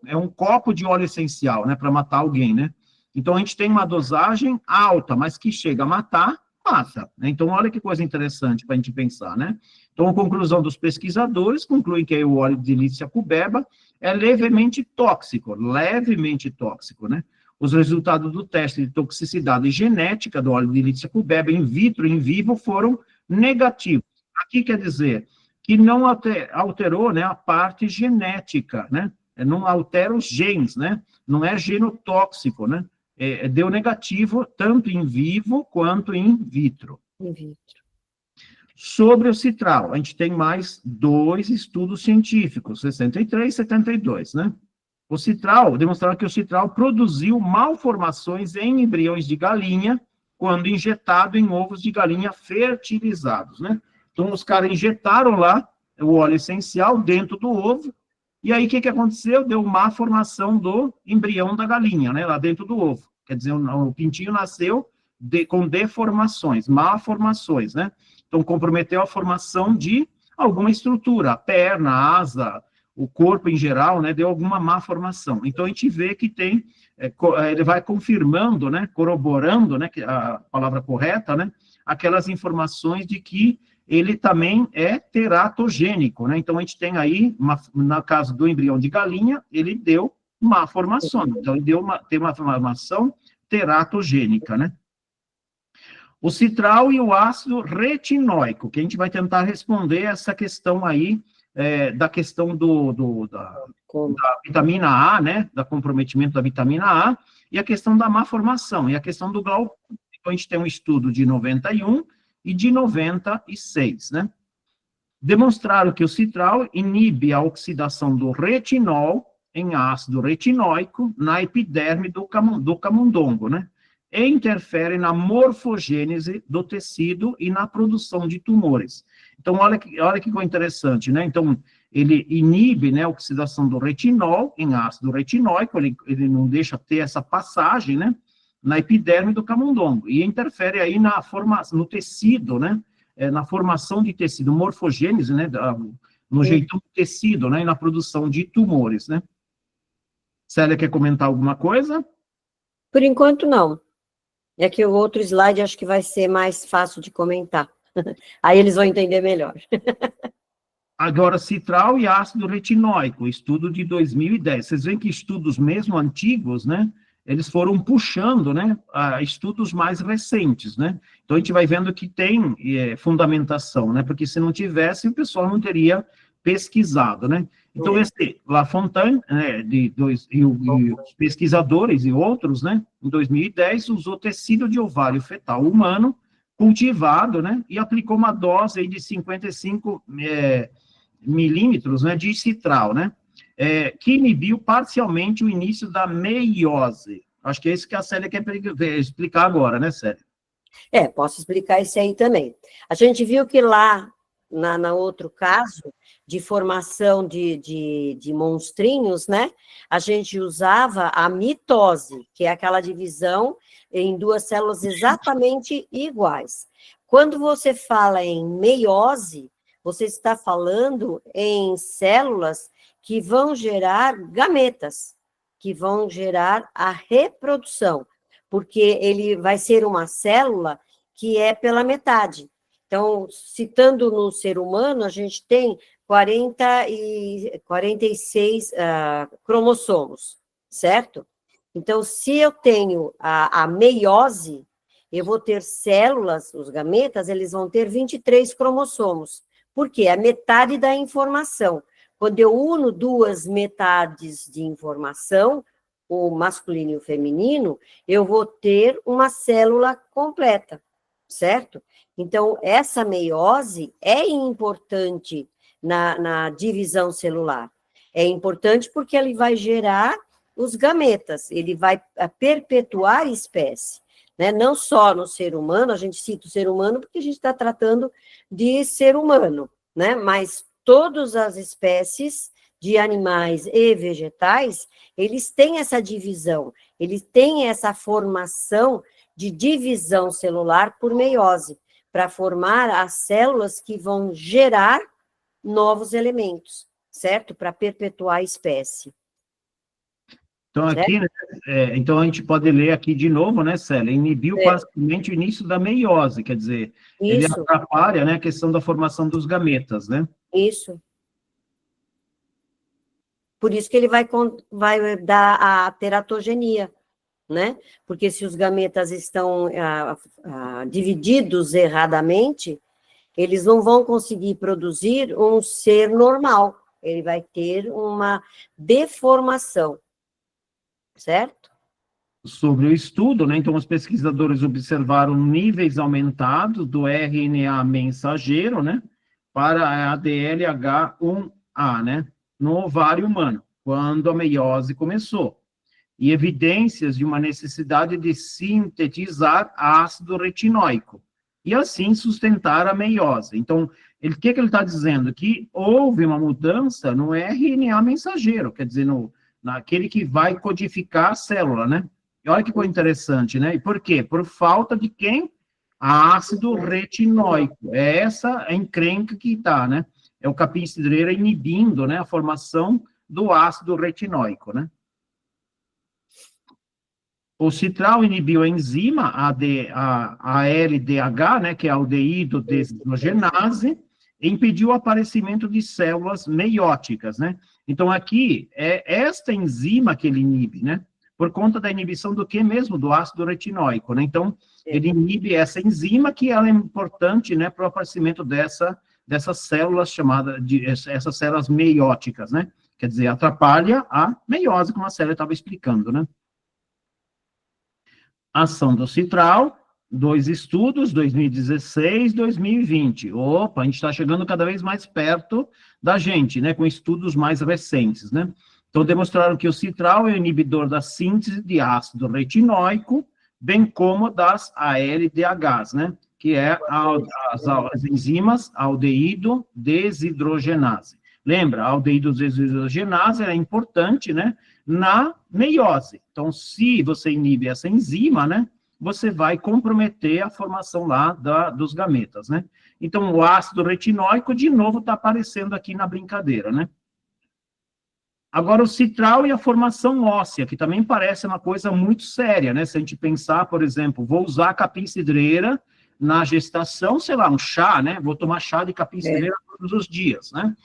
é um copo de óleo essencial, né? Para matar alguém, né? Então, a gente tem uma dosagem alta, mas que chega a matar, mata. Né? Então, olha que coisa interessante para a gente pensar, né? Então, a conclusão dos pesquisadores conclui que o óleo de Licia cuberba é levemente tóxico, né? Os resultados do teste de toxicidade genética do óleo de Licia cuberba in vitro e in vivo foram negativos. Aqui quer dizer que não alterou, né, a parte genética, né? Não altera os genes, né? Não é genotóxico, né? Deu negativo tanto em vivo quanto in vitro. In vitro. Sobre o citral, a gente tem mais 2 estudos científicos, 63 e 72, né? O citral, demonstraram que o citral produziu malformações em embriões de galinha quando injetado em ovos de galinha fertilizados, né? Então, os caras injetaram lá o óleo essencial dentro do ovo, e aí, o que aconteceu? Deu má formação do embrião da galinha, né? Lá dentro do ovo. Quer dizer, o pintinho nasceu com deformações, malformações, né? Então, comprometeu a formação de alguma estrutura, a perna, a asa, o corpo em geral, né? Deu alguma má formação. Então, a gente vê que tem, ele vai confirmando, né? Corroborando, né? A palavra correta, né? Aquelas informações de que ele também é teratogênico, né? Então, a gente tem aí, no caso do embrião de galinha, ele deu má formação. Então, ele tem uma formação teratogênica, né? O citral e o ácido retinóico, que a gente vai tentar responder essa questão aí, da questão da vitamina A, né, da comprometimento da vitamina A, e a questão da má formação, e a questão do glaucoma. Então, a gente tem um estudo de 91 e de 96, né? Demonstraram que o citral inibe a oxidação do retinol em ácido retinóico na epiderme do camundongo, né? E interfere na morfogênese do tecido e na produção de tumores. Então, olha que coisa interessante, né? Então, ele inibe, né, a oxidação do retinol em ácido retinóico, ele não deixa ter essa passagem, né, na epiderme do camundongo, e interfere aí na formação, no tecido, né, na formação de tecido, morfogênese, né, no jeitão do tecido, né, e na produção de tumores, né. Célia, quer comentar alguma coisa? Por enquanto, não. É que o outro slide acho que vai ser mais fácil de comentar. Aí eles vão entender melhor. Agora, citral e ácido retinóico, estudo de 2010. Vocês veem que estudos mesmo antigos, né, eles foram puxando, né, a estudos mais recentes, né. Então, a gente vai vendo que tem fundamentação, né, porque se não tivesse, o pessoal não teria pesquisado, né. Então, esse Lafontaine, né, e os pesquisadores e outros, né, em 2010, usou tecido de ovário fetal humano cultivado, né, e aplicou uma dose aí de 55 milímetros, né, de citral, né, que inibiu parcialmente o início da meiose. Acho que é isso que a Célia quer explicar agora, né, Célia? Posso explicar isso aí também. A gente viu que lá, no outro caso, de formação de monstrinhos, né, a gente usava a mitose, que é aquela divisão em 2 células exatamente iguais. Quando você fala em meiose, você está falando em células que vão gerar gametas, que vão gerar a reprodução, porque ele vai ser uma célula que é pela metade. Então, citando no ser humano, a gente tem 46 cromossomos, certo? Então, se eu tenho a meiose, eu vou ter células, os gametas, eles vão ter 23 cromossomos. Por quê? É metade da informação. Quando eu uno duas metades de informação, o masculino e o feminino, eu vou ter uma célula completa, certo? Então, essa meiose é importante na divisão celular. É importante porque ele vai gerar os gametas, ele vai perpetuar a espécie, né? Não só no ser humano, a gente cita o ser humano porque a gente está tratando de ser humano, né? Mas todas as espécies de animais e vegetais, eles têm essa divisão, eles têm essa formação de divisão celular por meiose, para formar as células que vão gerar novos elementos, certo? Para perpetuar a espécie. Então, aqui, né, então a gente pode ler aqui de novo, né, Célia? Inibiu parcialmente o início da meiose, quer dizer, ele atrapalha, né, a questão da formação dos gametas, né? Isso. Por isso que ele vai dar a teratogenia, né? Porque se os gametas estão divididos erradamente, eles não vão conseguir produzir um ser normal. Ele vai ter uma deformação, certo? Sobre o estudo, né? Então, os pesquisadores observaram níveis aumentados do RNA mensageiro, né? Para a ADLH1A, né? No ovário humano, quando a meiose começou. E evidências de uma necessidade de sintetizar ácido retinóico, e assim sustentar a meiose. Então, o que ele está dizendo? Que houve uma mudança no RNA mensageiro, quer dizer, naquele que vai codificar a célula, né? E olha que coisa interessante, né? E por quê? Por falta de quem? Ácido retinóico. É essa a encrenca que está, né? É o capim-cidreira inibindo, né, a formação do ácido retinóico, né? O citral inibiu a enzima, a LDH, né, que é a aldeído desidrogenase, e impediu o aparecimento de células meióticas, né? Então, aqui, é esta enzima que ele inibe, né? Por conta da inibição do que mesmo? Do ácido retinóico, né? Então, ele inibe essa enzima que ela é importante, né, para o aparecimento dessas células essas células meióticas, né? Quer dizer, atrapalha a meiose, como a Célia estava explicando, né? Ação do citral, 2 estudos, 2016, 2020. Opa, a gente está chegando cada vez mais perto da gente, né, com estudos mais recentes, né? Então, demonstraram que o citral é o inibidor da síntese de ácido retinóico, bem como das ALDHs, né, que é as enzimas aldeído desidrogenase. Lembra, a aldeído desidrogenase é importante, né, na meiose. Então, se você inibe essa enzima, né, você vai comprometer a formação lá dos gametas, né? Então, o ácido retinóico, de novo, está aparecendo aqui na brincadeira, né? Agora, o citral e a formação óssea, que também parece uma coisa muito séria, né? Se a gente pensar, por exemplo, vou usar capim-cidreira na gestação, sei lá, um chá, né? Vou tomar chá de capim-cidreira todos os dias, né?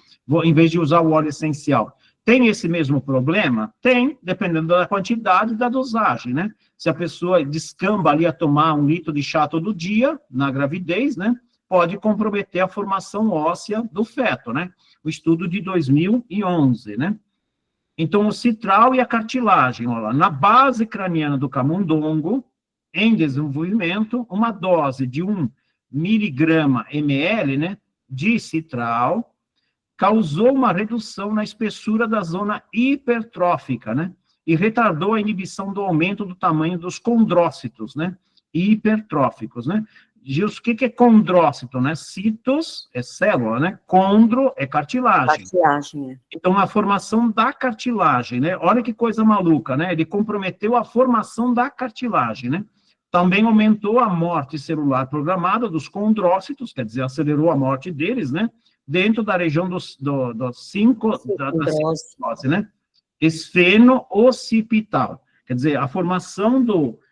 Em vez de usar o óleo essencial. Tem esse mesmo problema? Tem, dependendo da quantidade e da dosagem, né? Se a pessoa descamba ali a tomar 1 litro de chá todo dia, na gravidez, né? Pode comprometer a formação óssea do feto, né? O estudo de 2011, né? Então, o citral e a cartilagem, olha lá, na base craniana do camundongo, em desenvolvimento, uma dose de 1 miligrama ml, né, de citral, causou uma redução na espessura da zona hipertrófica, né, e retardou a inibição do aumento do tamanho dos condrócitos, né, hipertróficos, né. Gilson, o que é condrócito, né? Citos é célula, né? Condro é cartilagem. Cartilagem. Então, a formação da cartilagem, né? Olha que coisa maluca, né? Ele comprometeu a formação da cartilagem, né? Também aumentou a morte celular programada dos condrócitos, quer dizer, acelerou a morte deles, né? Dentro da região da citose, né? Esfeno-occipital. Quer dizer, a formação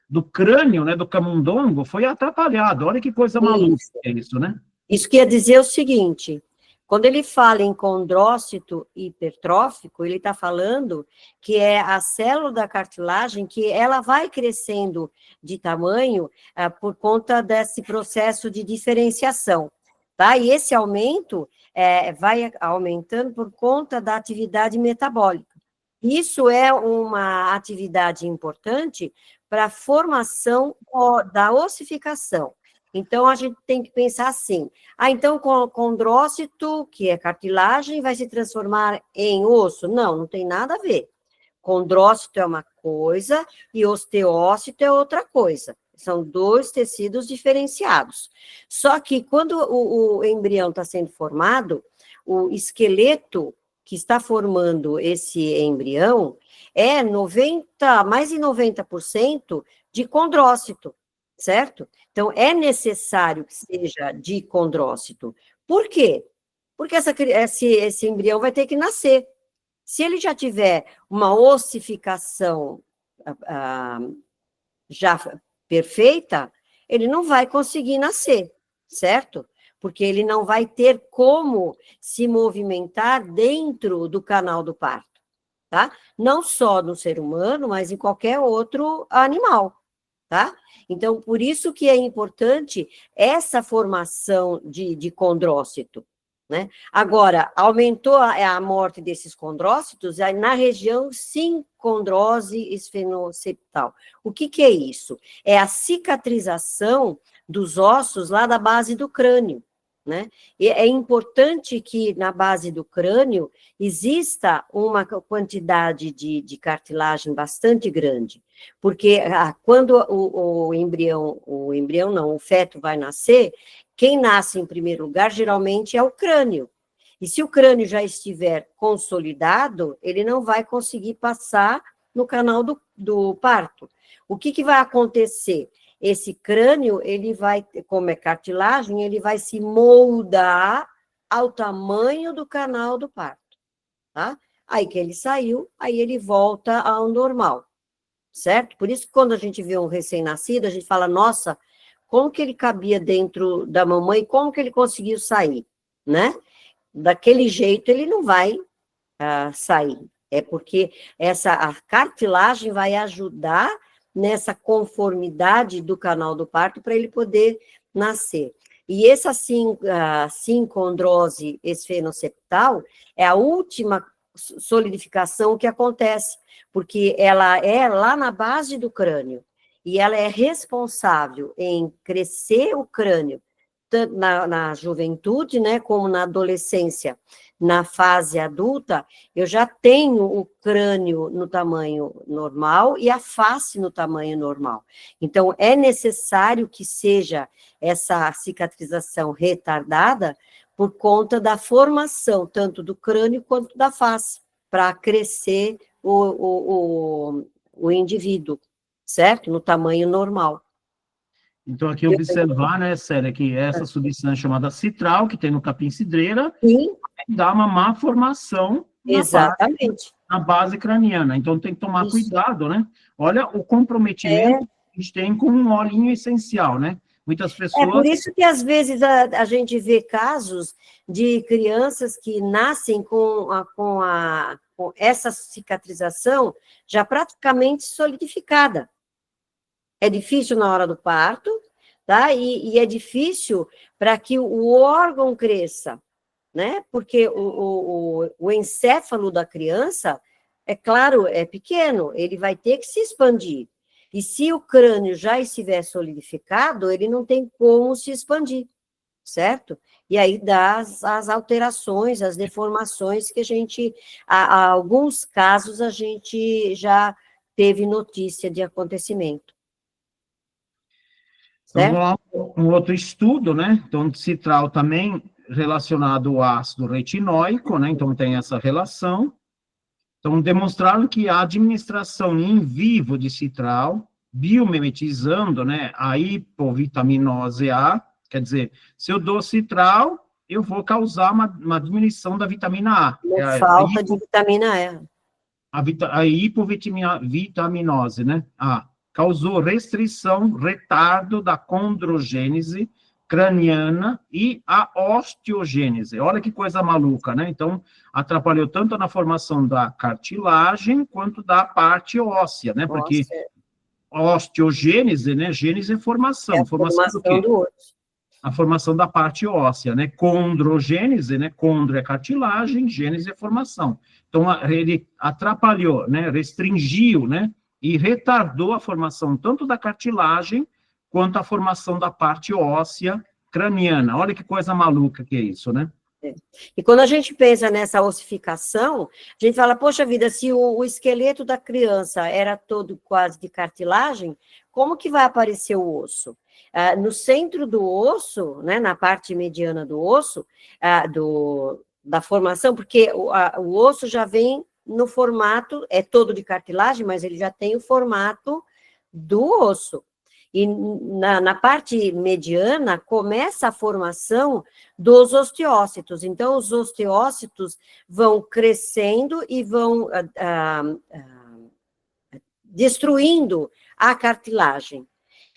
do crânio, né, do camundongo, foi atrapalhado. Olha que coisa maluca é isso, né? Isso quer dizer o seguinte, quando ele fala em condrócito hipertrófico, ele está falando que é a célula da cartilagem que ela vai crescendo de tamanho por conta desse processo de diferenciação, tá? E esse aumento vai aumentando por conta da atividade metabólica. Isso é uma atividade importante para a formação da ossificação. Então, a gente tem que pensar assim, então condrócito, que é cartilagem, vai se transformar em osso? Não, não tem nada a ver. Condrócito é uma coisa e osteócito é outra coisa. São dois tecidos diferenciados. Só que quando o embrião está sendo formado, o esqueleto que está formando esse embrião é mais de 90% de condrócito, certo? Então, é necessário que seja de condrócito. Por quê? Porque esse embrião vai ter que nascer. Se ele já tiver uma ossificação já perfeita, ele não vai conseguir nascer, certo? Porque ele não vai ter como se movimentar dentro do canal do parto, tá? Não só no ser humano, mas em qualquer outro animal, tá? Então, por isso que é importante essa formação de condrócito, né? Agora, aumentou a morte desses condrócitos na região sincondrose esfenoceptal. O que é isso? É a cicatrização dos ossos lá da base do crânio, né? E é importante que na base do crânio exista uma quantidade de cartilagem bastante grande, porque quando o feto vai nascer, quem nasce em primeiro lugar geralmente é o crânio. E se o crânio já estiver consolidado, ele não vai conseguir passar no canal do parto. O que vai acontecer? Esse crânio, ele vai, como é cartilagem, ele vai se moldar ao tamanho do canal do parto, tá? Aí que ele saiu, aí ele volta ao normal, certo? Por isso que quando a gente vê um recém-nascido, a gente fala, nossa, como que ele cabia dentro da mamãe, como que ele conseguiu sair, né? Daquele jeito ele não vai sair, é porque a cartilagem vai ajudar nessa conformidade do canal do parto para ele poder nascer. E essa sincondrose esfenoceptal é a última solidificação que acontece, porque ela é lá na base do crânio, e ela é responsável em crescer o crânio, tanto na juventude, né, como na adolescência. Na fase adulta, eu já tenho o crânio no tamanho normal e a face no tamanho normal. Então, é necessário que seja essa cicatrização retardada por conta da formação, tanto do crânio quanto da face, para crescer o indivíduo, certo? No tamanho normal. Então, aqui observar, né, Célia, que essa substância chamada citral, que tem no capim-cidreira, dá uma má formação na base craniana. Então, tem que tomar cuidado, né? Olha o comprometimento que a gente tem com um olhinho essencial, né? Muitas pessoas... É por isso que, às vezes, a gente vê casos de crianças que nascem com essa cicatrização já praticamente solidificada. É difícil na hora do parto, tá? E é difícil para que o órgão cresça, né? Porque o encéfalo da criança, é claro, é pequeno, ele vai ter que se expandir. E se o crânio já estiver solidificado, ele não tem como se expandir, certo? E aí dá as alterações, as deformações que a gente, há alguns casos, a gente já teve notícia de acontecimento. Vamos lá, um outro estudo, né? Então, citral também relacionado ao ácido retinóico, né? Então, tem essa relação. Então, demonstraram que a administração in vivo de citral, biomimetizando, né, a hipovitaminose A, quer dizer, se eu dou citral, eu vou causar uma diminuição da vitamina A. Falta de vitamina E. A hipovitaminose, né? A. Causou restrição, retardo da condrogênese, craniana e a osteogênese. Olha que coisa maluca, né? Então, atrapalhou tanto na formação da cartilagem quanto da parte óssea, né? Porque Nossa, osteogênese, né? Gênese é é formação. a Formação do formação quê? do osso. A formação da parte óssea, né? Condrogênese, né? Condro é cartilagem, gênese é formação. Então, ele atrapalhou, né? Restringiu, né? E retardou a formação tanto da cartilagem quanto a formação da parte óssea craniana. Olha que coisa maluca que é isso, né? E quando a gente pensa nessa ossificação, a gente fala, poxa vida, se o esqueleto da criança era todo quase de cartilagem, como que vai aparecer o osso? No centro do osso, né, na parte mediana do osso, da formação, porque o osso já vem no formato, é todo de cartilagem, mas ele já tem o formato do osso. E na parte mediana começa a formação dos osteócitos. Então, os osteócitos vão crescendo e vão destruindo a cartilagem.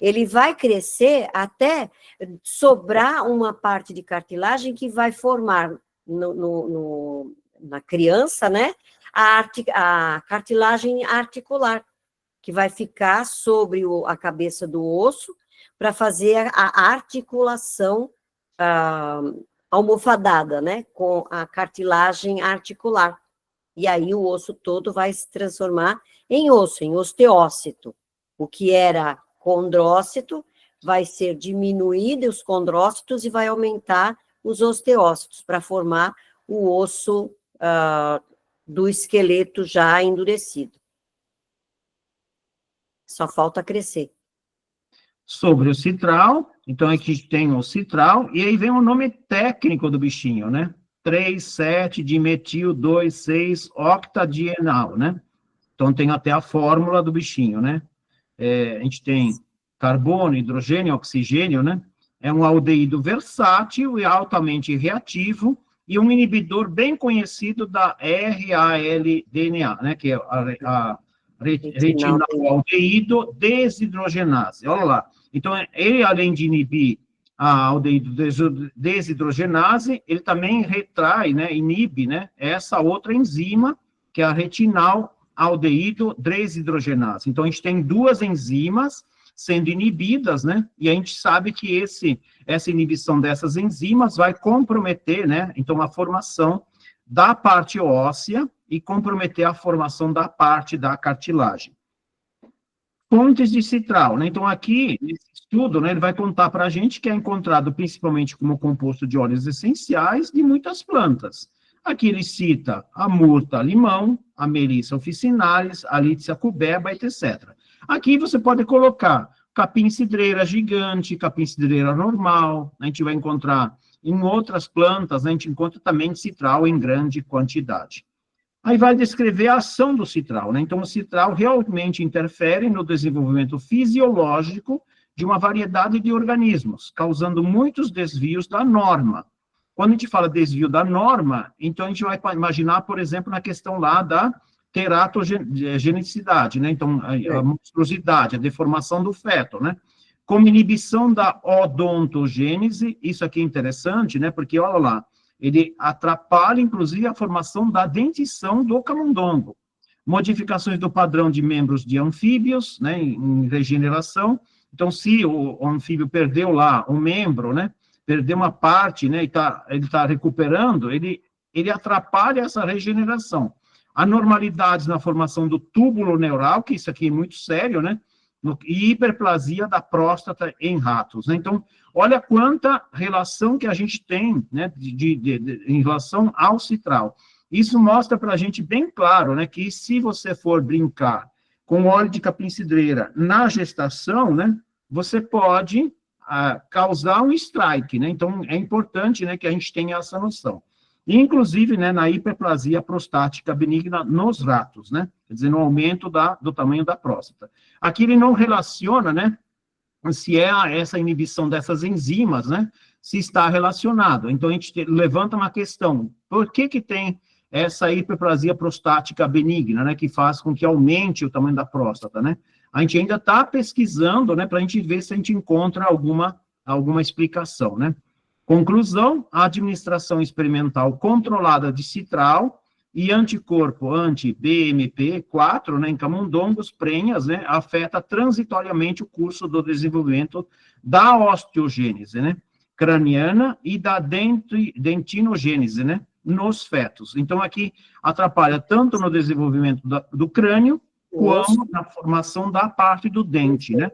Ele vai crescer até sobrar uma parte de cartilagem que vai formar na criança, né, a cartilagem articular, que vai ficar sobre a cabeça do osso para fazer a articulação almofadada, né, com a cartilagem articular. E aí o osso todo vai se transformar em osso, em osteócito. O que era condrócito vai ser diminuído os condrócitos e vai aumentar os osteócitos para formar o osso do esqueleto já endurecido. Só falta crescer. Sobre o citral, então aqui tem o citral, e aí vem o nome técnico do bichinho, né? 3,7-dimetil-2,6-octadienal, né? Então tem até a fórmula do bichinho, né? A gente tem carbono, hidrogênio, oxigênio, né? É um aldeído versátil e altamente reativo, e um inibidor bem conhecido da RAL-DNA, né? Que é a retinaldeído desidrogenase. Olha lá. Então, ele, além de inibir a aldeído desidrogenase, ele também retrai, né, inibe, né, essa outra enzima, que é a retinaldeído desidrogenase. Então, a gente tem duas enzimas sendo inibidas, né, e a gente sabe que essa inibição dessas enzimas vai comprometer, né, então, a formação da parte óssea e comprometer a formação da parte da cartilagem. Fontes de citral, né? Então, aqui, nesse estudo, né, ele vai contar para a gente que é encontrado principalmente como composto de óleos essenciais de muitas plantas. Aqui ele cita a murta limão, a melissa officinalis, a lícia cubeba, etc. Aqui você pode colocar capim-cidreira gigante, capim-cidreira normal, a gente vai encontrar em outras plantas, a gente encontra também citral em grande quantidade. Aí vai descrever a ação do citral, né? Então, o citral realmente interfere no desenvolvimento fisiológico de uma variedade de organismos, causando muitos desvios da norma. Quando a gente fala desvio da norma, então a gente vai imaginar, por exemplo, na questão lá da teratogenicidade, né? Então, a monstruosidade, a deformação do feto, né? Como inibição da odontogênese, isso aqui é interessante, né? Porque, olha lá, ele atrapalha, inclusive, a formação da dentição do camundongo. Modificações do padrão de membros de anfíbios, né, em regeneração. Então, se o anfíbio perdeu lá um membro, né, perdeu uma parte, né, e ele tá recuperando, ele atrapalha essa regeneração. Anormalidades na formação do túbulo neural, que isso aqui é muito sério, né, e hiperplasia da próstata em ratos, né? Então, olha quanta relação que a gente tem, né, em relação ao citral. Isso mostra para a gente bem claro, né, que se você for brincar com óleo de capim-cidreira na gestação, né, você pode causar um strike, né? Então, é importante, né, que a gente tenha essa noção. Inclusive, né, na hiperplasia prostática benigna nos ratos, né? Quer dizer, no aumento do tamanho da próstata. Aqui ele não relaciona, né, se é essa inibição dessas enzimas, né, se está relacionado. Então, a gente levanta uma questão, por que tem essa hiperplasia prostática benigna, né, que faz com que aumente o tamanho da próstata, né? A gente ainda está pesquisando, né, para a gente ver se a gente encontra alguma alguma explicação, né? Conclusão, a administração experimental controlada de citral e anticorpo anti-BMP4, né, em camundongos, prenhas, né, afeta transitoriamente o curso do desenvolvimento da osteogênese, né, craniana e da dentinogênese, né, nos fetos. Então, aqui atrapalha tanto no desenvolvimento do crânio, quanto na formação da parte do dente, né.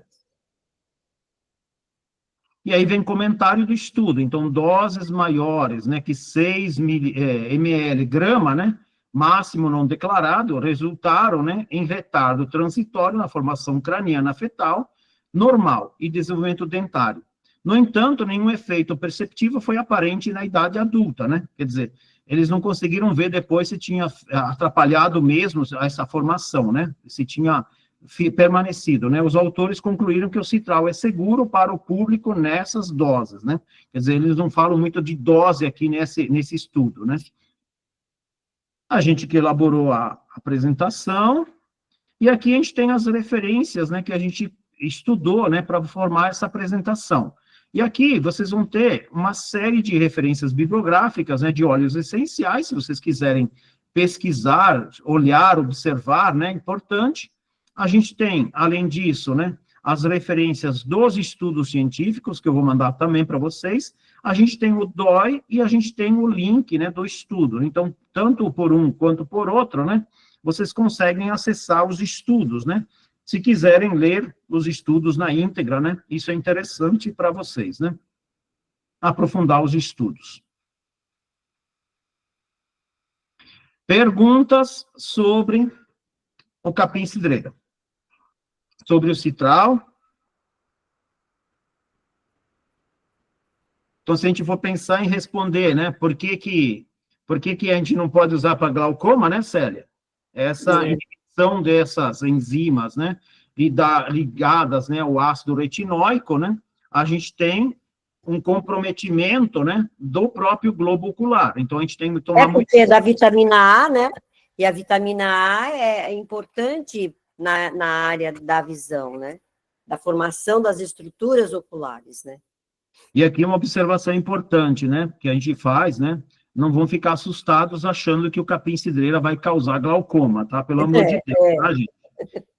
E aí vem comentário do estudo. Então, doses maiores, né, que 6 ml grama, né, máximo não declarado, resultaram, né, em retardo transitório na formação craniana fetal normal e desenvolvimento dentário. No entanto, nenhum efeito perceptível foi aparente na idade adulta, né? Quer dizer, eles não conseguiram ver depois se tinha atrapalhado mesmo essa formação, né? Se tinha permanecido, né? Os autores concluíram que o citral é seguro para o público nessas doses, né? Quer dizer, eles não falam muito de dose aqui nesse estudo, né? A gente que elaborou a apresentação, e aqui a gente tem as referências, né, que a gente estudou, né, para formar essa apresentação. E aqui vocês vão ter uma série de referências bibliográficas, né, de óleos essenciais, se vocês quiserem pesquisar, olhar, observar, né, importante. A gente tem, além disso, né, as referências dos estudos científicos, que eu vou mandar também para vocês. A gente tem o DOI e a gente tem o link, né, do estudo. Então, tanto por um quanto por outro, né, vocês conseguem acessar os estudos, né, se quiserem ler os estudos na íntegra, né, isso é interessante para vocês, né, aprofundar os estudos. Perguntas sobre o capim-cidreira. Sobre o citral. Então, se a gente for pensar em responder, né, por que a gente não pode usar para glaucoma, né, Célia? Essa inibição dessas enzimas, né, ligadas, né, ao ácido retinóico, né, a gente tem um comprometimento, né, do próprio globo ocular. Então, a gente tem que tomar muito... porque da vitamina A, né, e a vitamina A é importante na área da visão, né, da formação das estruturas oculares, né. E aqui uma observação importante, né, que a gente faz, né, não vão ficar assustados achando que o capim-cidreira vai causar glaucoma, tá? Pelo amor de Deus, tá, gente?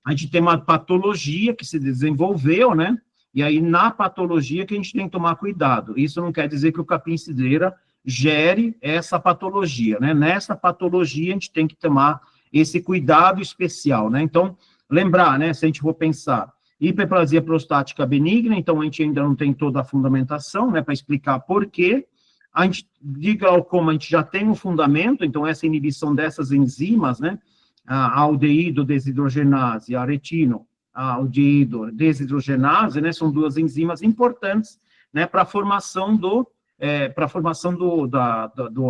A gente tem uma patologia que se desenvolveu, né, e aí na patologia que a gente tem que tomar cuidado. Isso não quer dizer que o capim-cidreira gere essa patologia, né? Nessa patologia a gente tem que tomar esse cuidado especial, né? Então, lembrar, né, se a gente for pensar, hiperplasia prostática benigna, então a gente ainda não tem toda a fundamentação, né, para explicar por quê. A gente, de glaucoma, a gente já tem um fundamento, então essa inibição dessas enzimas, né, a aldeído desidrogenase, a retino, a aldeído desidrogenase, né, são duas enzimas importantes, né, para a formação do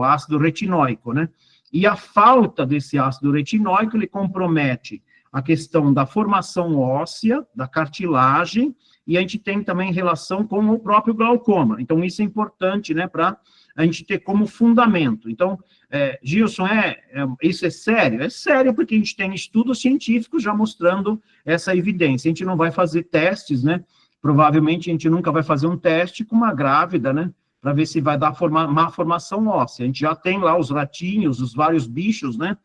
ácido retinóico, né, e a falta desse ácido retinóico, ele compromete a questão da formação óssea, da cartilagem, e a gente tem também relação com o próprio glaucoma. Então, isso é importante, né, para a gente ter como fundamento. Então, Gilson, isso é sério? É sério, porque a gente tem estudos científicos já mostrando essa evidência. A gente não vai fazer testes, né, provavelmente a gente nunca vai fazer um teste com uma grávida, né, para ver se vai dar má formação óssea. A gente já tem lá os ratinhos, os vários bichos, né,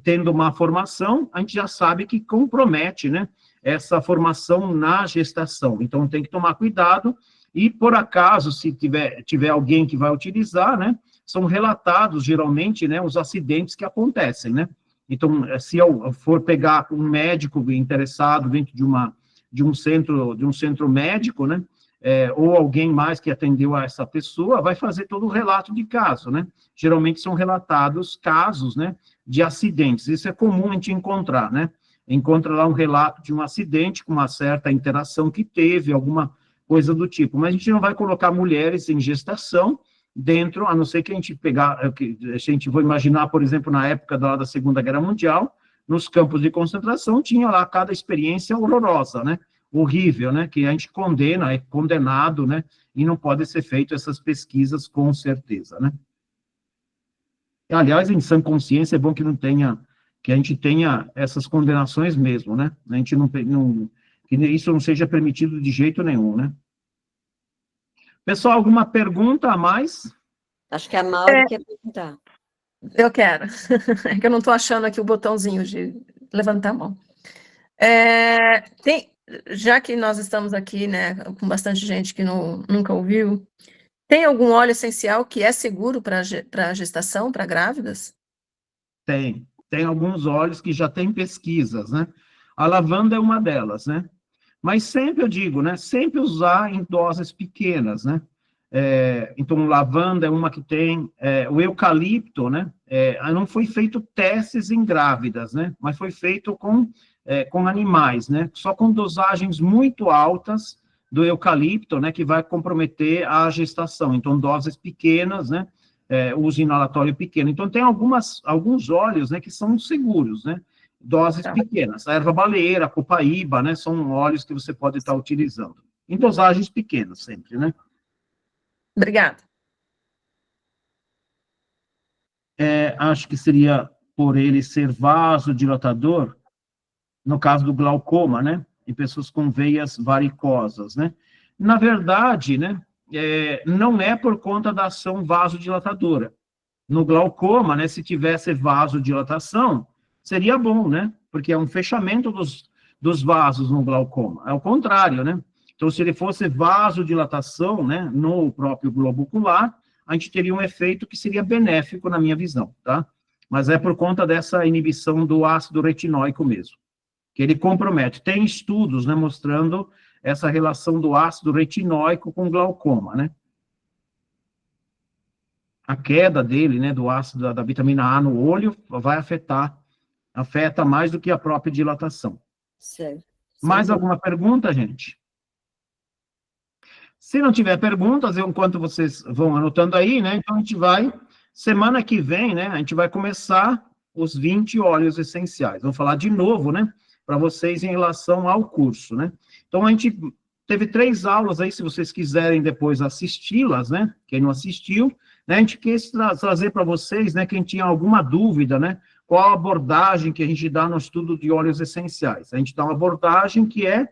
tendo uma formação, a gente já sabe que compromete, né, essa formação na gestação. Então, tem que tomar cuidado, e, por acaso, se tiver alguém que vai utilizar, né, são relatados, geralmente, né, os acidentes que acontecem, né. Então, se eu for pegar um médico interessado dentro de um centro médico, né, ou alguém mais que atendeu a essa pessoa, vai fazer todo o relato de caso, né? Geralmente são relatados casos, né, de acidentes. Isso é comum a gente encontrar, né? Encontra lá um relato de um acidente com uma certa interação que teve, alguma coisa do tipo. Mas a gente não vai colocar mulheres em gestação dentro, a não ser que a gente a gente vai imaginar, por exemplo, na época da Segunda Guerra Mundial, nos campos de concentração, tinha lá cada experiência horrorosa, né? Horrível, né, que a gente condena, é condenado, né, e não pode ser feito essas pesquisas com certeza, né. Aliás, em sã consciência, é bom que a gente tenha essas condenações mesmo, né, a gente que isso não seja permitido de jeito nenhum, né. Pessoal, alguma pergunta a mais? Acho que a Mauro quer perguntar. Eu quero. É que eu não estou achando aqui o botãozinho de levantar a mão. Já que nós estamos aqui, né, com bastante gente que nunca ouviu, tem algum óleo essencial que é seguro para gestação, para grávidas? Tem alguns óleos que já têm pesquisas, né? A lavanda é uma delas, né? Mas sempre eu digo, né? Sempre usar em doses pequenas, né? Então, lavanda é uma que tem, o eucalipto, né? Não foi feito testes em grávidas, né? Mas foi feito com animais, né? Só com dosagens muito altas do eucalipto, né? Que vai comprometer a gestação. Então, doses pequenas, né? Uso inalatório pequeno. Então, tem alguns óleos, né? Que são seguros, né? Doses pequenas. A erva baleeira, a copaíba, né? São óleos que você pode estar utilizando. Em dosagens pequenas, sempre, né? Obrigada. Acho que seria por ele ser vasodilatador, no caso do glaucoma, né? Em pessoas com veias varicosas, né? Na verdade, né? Não é por conta da ação vasodilatadora. No glaucoma, né? Se tivesse vasodilatação, seria bom, né? Porque é um fechamento dos vasos no glaucoma. É o contrário, né? Então, se ele fosse vasodilatação, né? No próprio globo ocular, a gente teria um efeito que seria benéfico na minha visão, tá? Mas é por conta dessa inibição do ácido retinóico mesmo, que ele compromete. Tem estudos, né, mostrando essa relação do ácido retinóico com glaucoma, né? A queda dele, né, do ácido da vitamina A no olho vai afeta mais do que a própria dilatação. Certo. Mais alguma pergunta, gente? Se não tiver perguntas, enquanto vocês vão anotando aí, né, então a gente vai, semana que vem, né, a gente vai começar os 20 óleos essenciais. Vou falar de novo, né, para vocês em relação ao curso, né. Então, a gente teve 3 aulas aí, se vocês quiserem depois assisti-las, né, quem não assistiu, né, a gente quis trazer para vocês, né, quem tinha alguma dúvida, né, qual a abordagem que a gente dá no estudo de óleos essenciais. A gente dá uma abordagem que é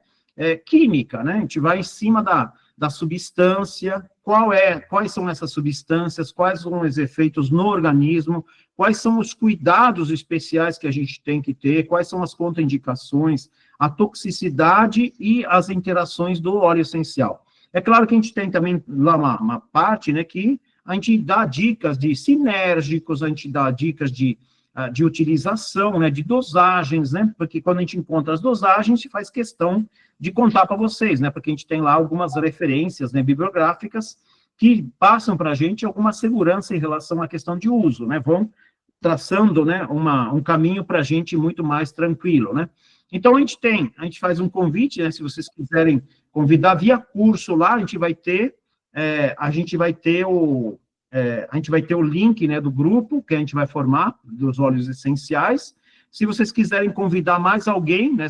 química, né, a gente vai em cima da substância, quais são essas substâncias, quais são os efeitos no organismo, quais são os cuidados especiais que a gente tem que ter, quais são as contraindicações, a toxicidade e as interações do óleo essencial. É claro que a gente tem também lá uma parte, né, que a gente dá dicas de sinérgicos, a gente dá dicas de utilização, né, de dosagens, né, porque quando a gente encontra as dosagens, a gente faz questão de contar para vocês, né, porque a gente tem lá algumas referências, né, bibliográficas que passam para a gente alguma segurança em relação à questão de uso, né, vão traçando, né, um caminho para a gente muito mais tranquilo, né. Então, a gente faz um convite, né, se vocês quiserem convidar via curso lá, a gente vai ter o link, né, do grupo que a gente vai formar, dos óleos essenciais. Se vocês quiserem convidar mais alguém, né,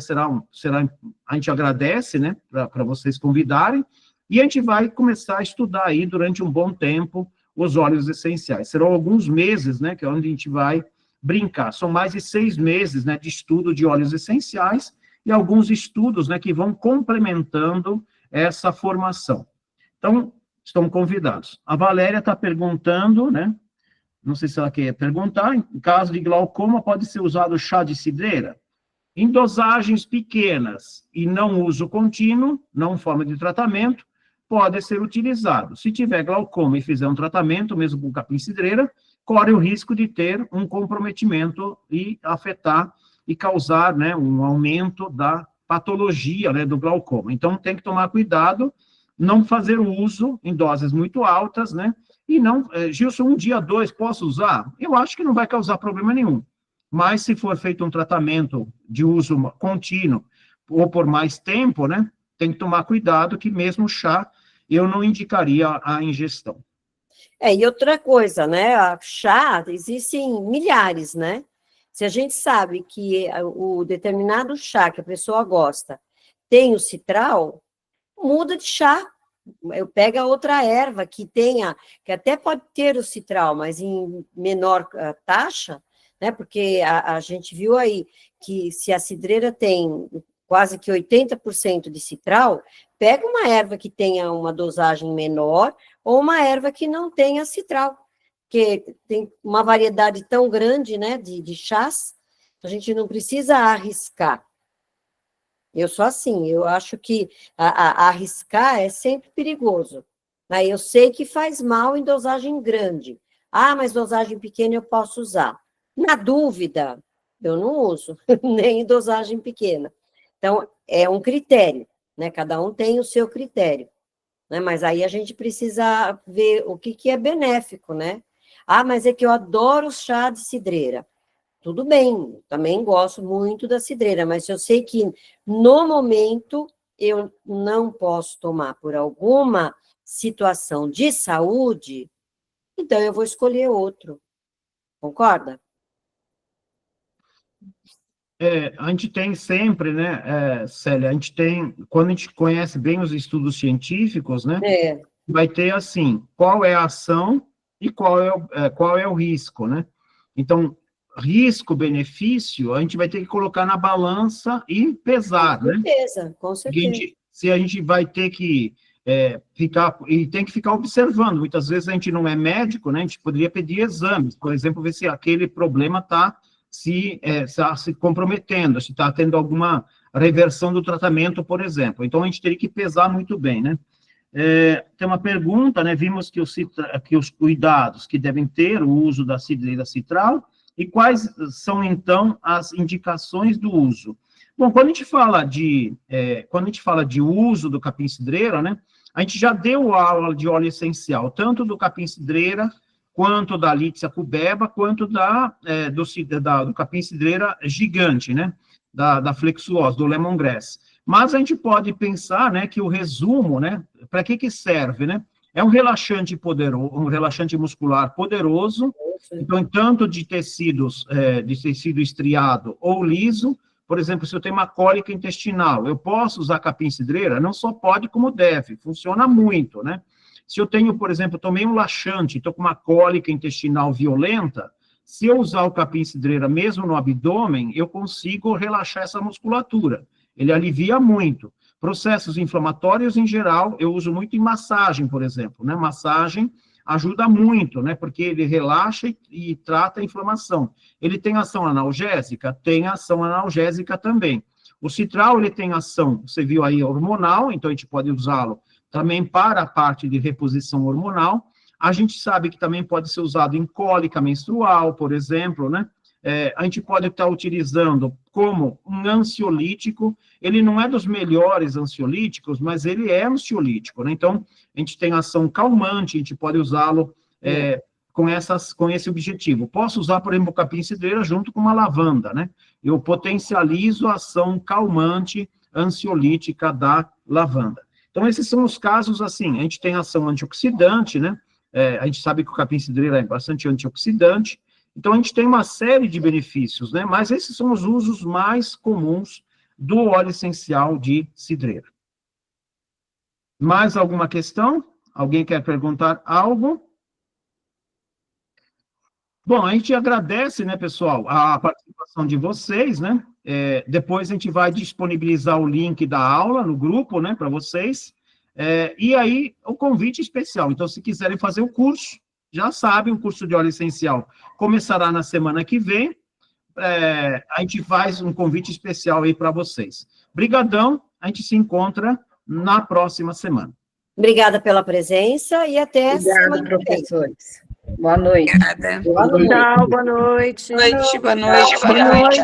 a gente agradece, né, para vocês convidarem, e a gente vai começar a estudar aí durante um bom tempo os óleos essenciais. Serão alguns meses, né, que é onde a gente vai brincar. São mais de 6 meses, né, de estudo de óleos essenciais e alguns estudos, né, que vão complementando essa formação. Então, estão convidados. A Valéria está perguntando, né? Não sei se ela quer perguntar. Em caso de glaucoma, pode ser usado chá de cidreira? Em dosagens pequenas e não uso contínuo, não forma de tratamento, pode ser utilizado. Se tiver glaucoma e fizer um tratamento, mesmo com capim-cidreira, corre o risco de ter um comprometimento e afetar e causar, né, um aumento da patologia, né, do glaucoma. Então, tem que tomar cuidado, não fazer uso em doses muito altas, né, e não, Gilson, 1 dia, 2, posso usar? Eu acho que não vai causar problema nenhum, mas se for feito um tratamento de uso contínuo, ou por mais tempo, né, tem que tomar cuidado que mesmo chá, eu não indicaria a ingestão. E outra coisa, né, a chá, existem milhares, né, se a gente sabe que o determinado chá que a pessoa gosta tem o citral, muda de chá, eu pego a outra erva que até pode ter o citral, mas em menor taxa, né, porque a gente viu aí que se a cidreira tem quase que 80% de citral, pega uma erva que tenha uma dosagem menor ou uma erva que não tenha citral, porque tem uma variedade tão grande, né, de chás, a gente não precisa arriscar. Eu sou assim, eu acho que arriscar é sempre perigoso. Aí eu sei que faz mal em dosagem grande. Ah, mas dosagem pequena eu posso usar. Na dúvida, eu não uso, nem em dosagem pequena. Então, é um critério, né? Cada um tem o seu critério, né? Mas aí a gente precisa ver o que é benéfico, né? Ah, mas é que eu adoro chá de cidreira. Tudo bem, também gosto muito da cidreira, mas eu sei que no momento eu não posso tomar por alguma situação de saúde, então eu vou escolher outro. Concorda? A gente tem sempre, né, Célia, a gente tem, quando a gente conhece bem os estudos científicos, né, vai ter assim, qual é a ação e qual é o risco, né? Então, risco, benefício, a gente vai ter que colocar na balança e pesar, com certeza, né? Com certeza. Se a gente vai ter que ficar, e tem que ficar observando, muitas vezes a gente não é médico, né, a gente poderia pedir exames, por exemplo, ver se aquele problema está se comprometendo, se está tendo alguma reversão do tratamento, por exemplo. Então, a gente teria que pesar muito bem, né? Tem uma pergunta, né? Vimos que os cuidados que devem ter o uso da cidreira citral, e quais são, então, as indicações do uso? Bom, quando a gente fala de uso do capim-cidreira, né? A gente já deu aula de óleo essencial, tanto do capim-cidreira, quanto da Litsea pubeba, quanto do capim-cidreira gigante, né, da flexuosa, do lemongrass. Mas a gente pode pensar, né, que o resumo, né, para que serve, né? É um relaxante poderoso, um relaxante muscular poderoso, então, tanto de tecido estriado ou liso. Por exemplo, se eu tenho uma cólica intestinal, eu posso usar capim-cidreira? Não só pode, como deve, funciona muito, né? Se eu tenho, por exemplo, tomei um laxante, estou com uma cólica intestinal violenta, se eu usar o capim-cidreira mesmo no abdômen, eu consigo relaxar essa musculatura. Ele alivia muito. Processos inflamatórios, em geral, eu uso muito em massagem, por exemplo, né? Massagem ajuda muito, né? Porque ele relaxa e trata a inflamação. Ele tem ação analgésica? Tem ação analgésica também. O citral, ele tem ação, você viu aí, hormonal, então a gente pode usá-lo também para a parte de reposição hormonal. A gente sabe que também pode ser usado em cólica menstrual, por exemplo, né? A gente pode estar utilizando como um ansiolítico. Ele não é dos melhores ansiolíticos, mas ele é ansiolítico, né? Então, a gente tem ação calmante, a gente pode usá-lo com esse objetivo. Posso usar, por exemplo, o capim-cidreira junto com uma lavanda, né? Eu potencializo a ação calmante, ansiolítica da lavanda. Então, esses são os casos, assim, a gente tem ação antioxidante, né? A gente sabe que o capim-cidreira é bastante antioxidante, então a gente tem uma série de benefícios, né? Mas esses são os usos mais comuns do óleo essencial de cidreira. Mais alguma questão? Alguém quer perguntar algo? Bom, a gente agradece, né, pessoal, a participação de vocês, né? Depois a gente vai disponibilizar o link da aula no grupo, né, para vocês. E aí, o convite especial. Então, se quiserem fazer o curso, já sabem, o curso de óleo essencial começará na semana que vem. A gente faz um convite especial aí para vocês. Brigadão, a gente se encontra na próxima semana. Obrigada pela presença e até Obrigada, professores. Boa noite. Obrigada. Tchau, boa noite. Boa noite.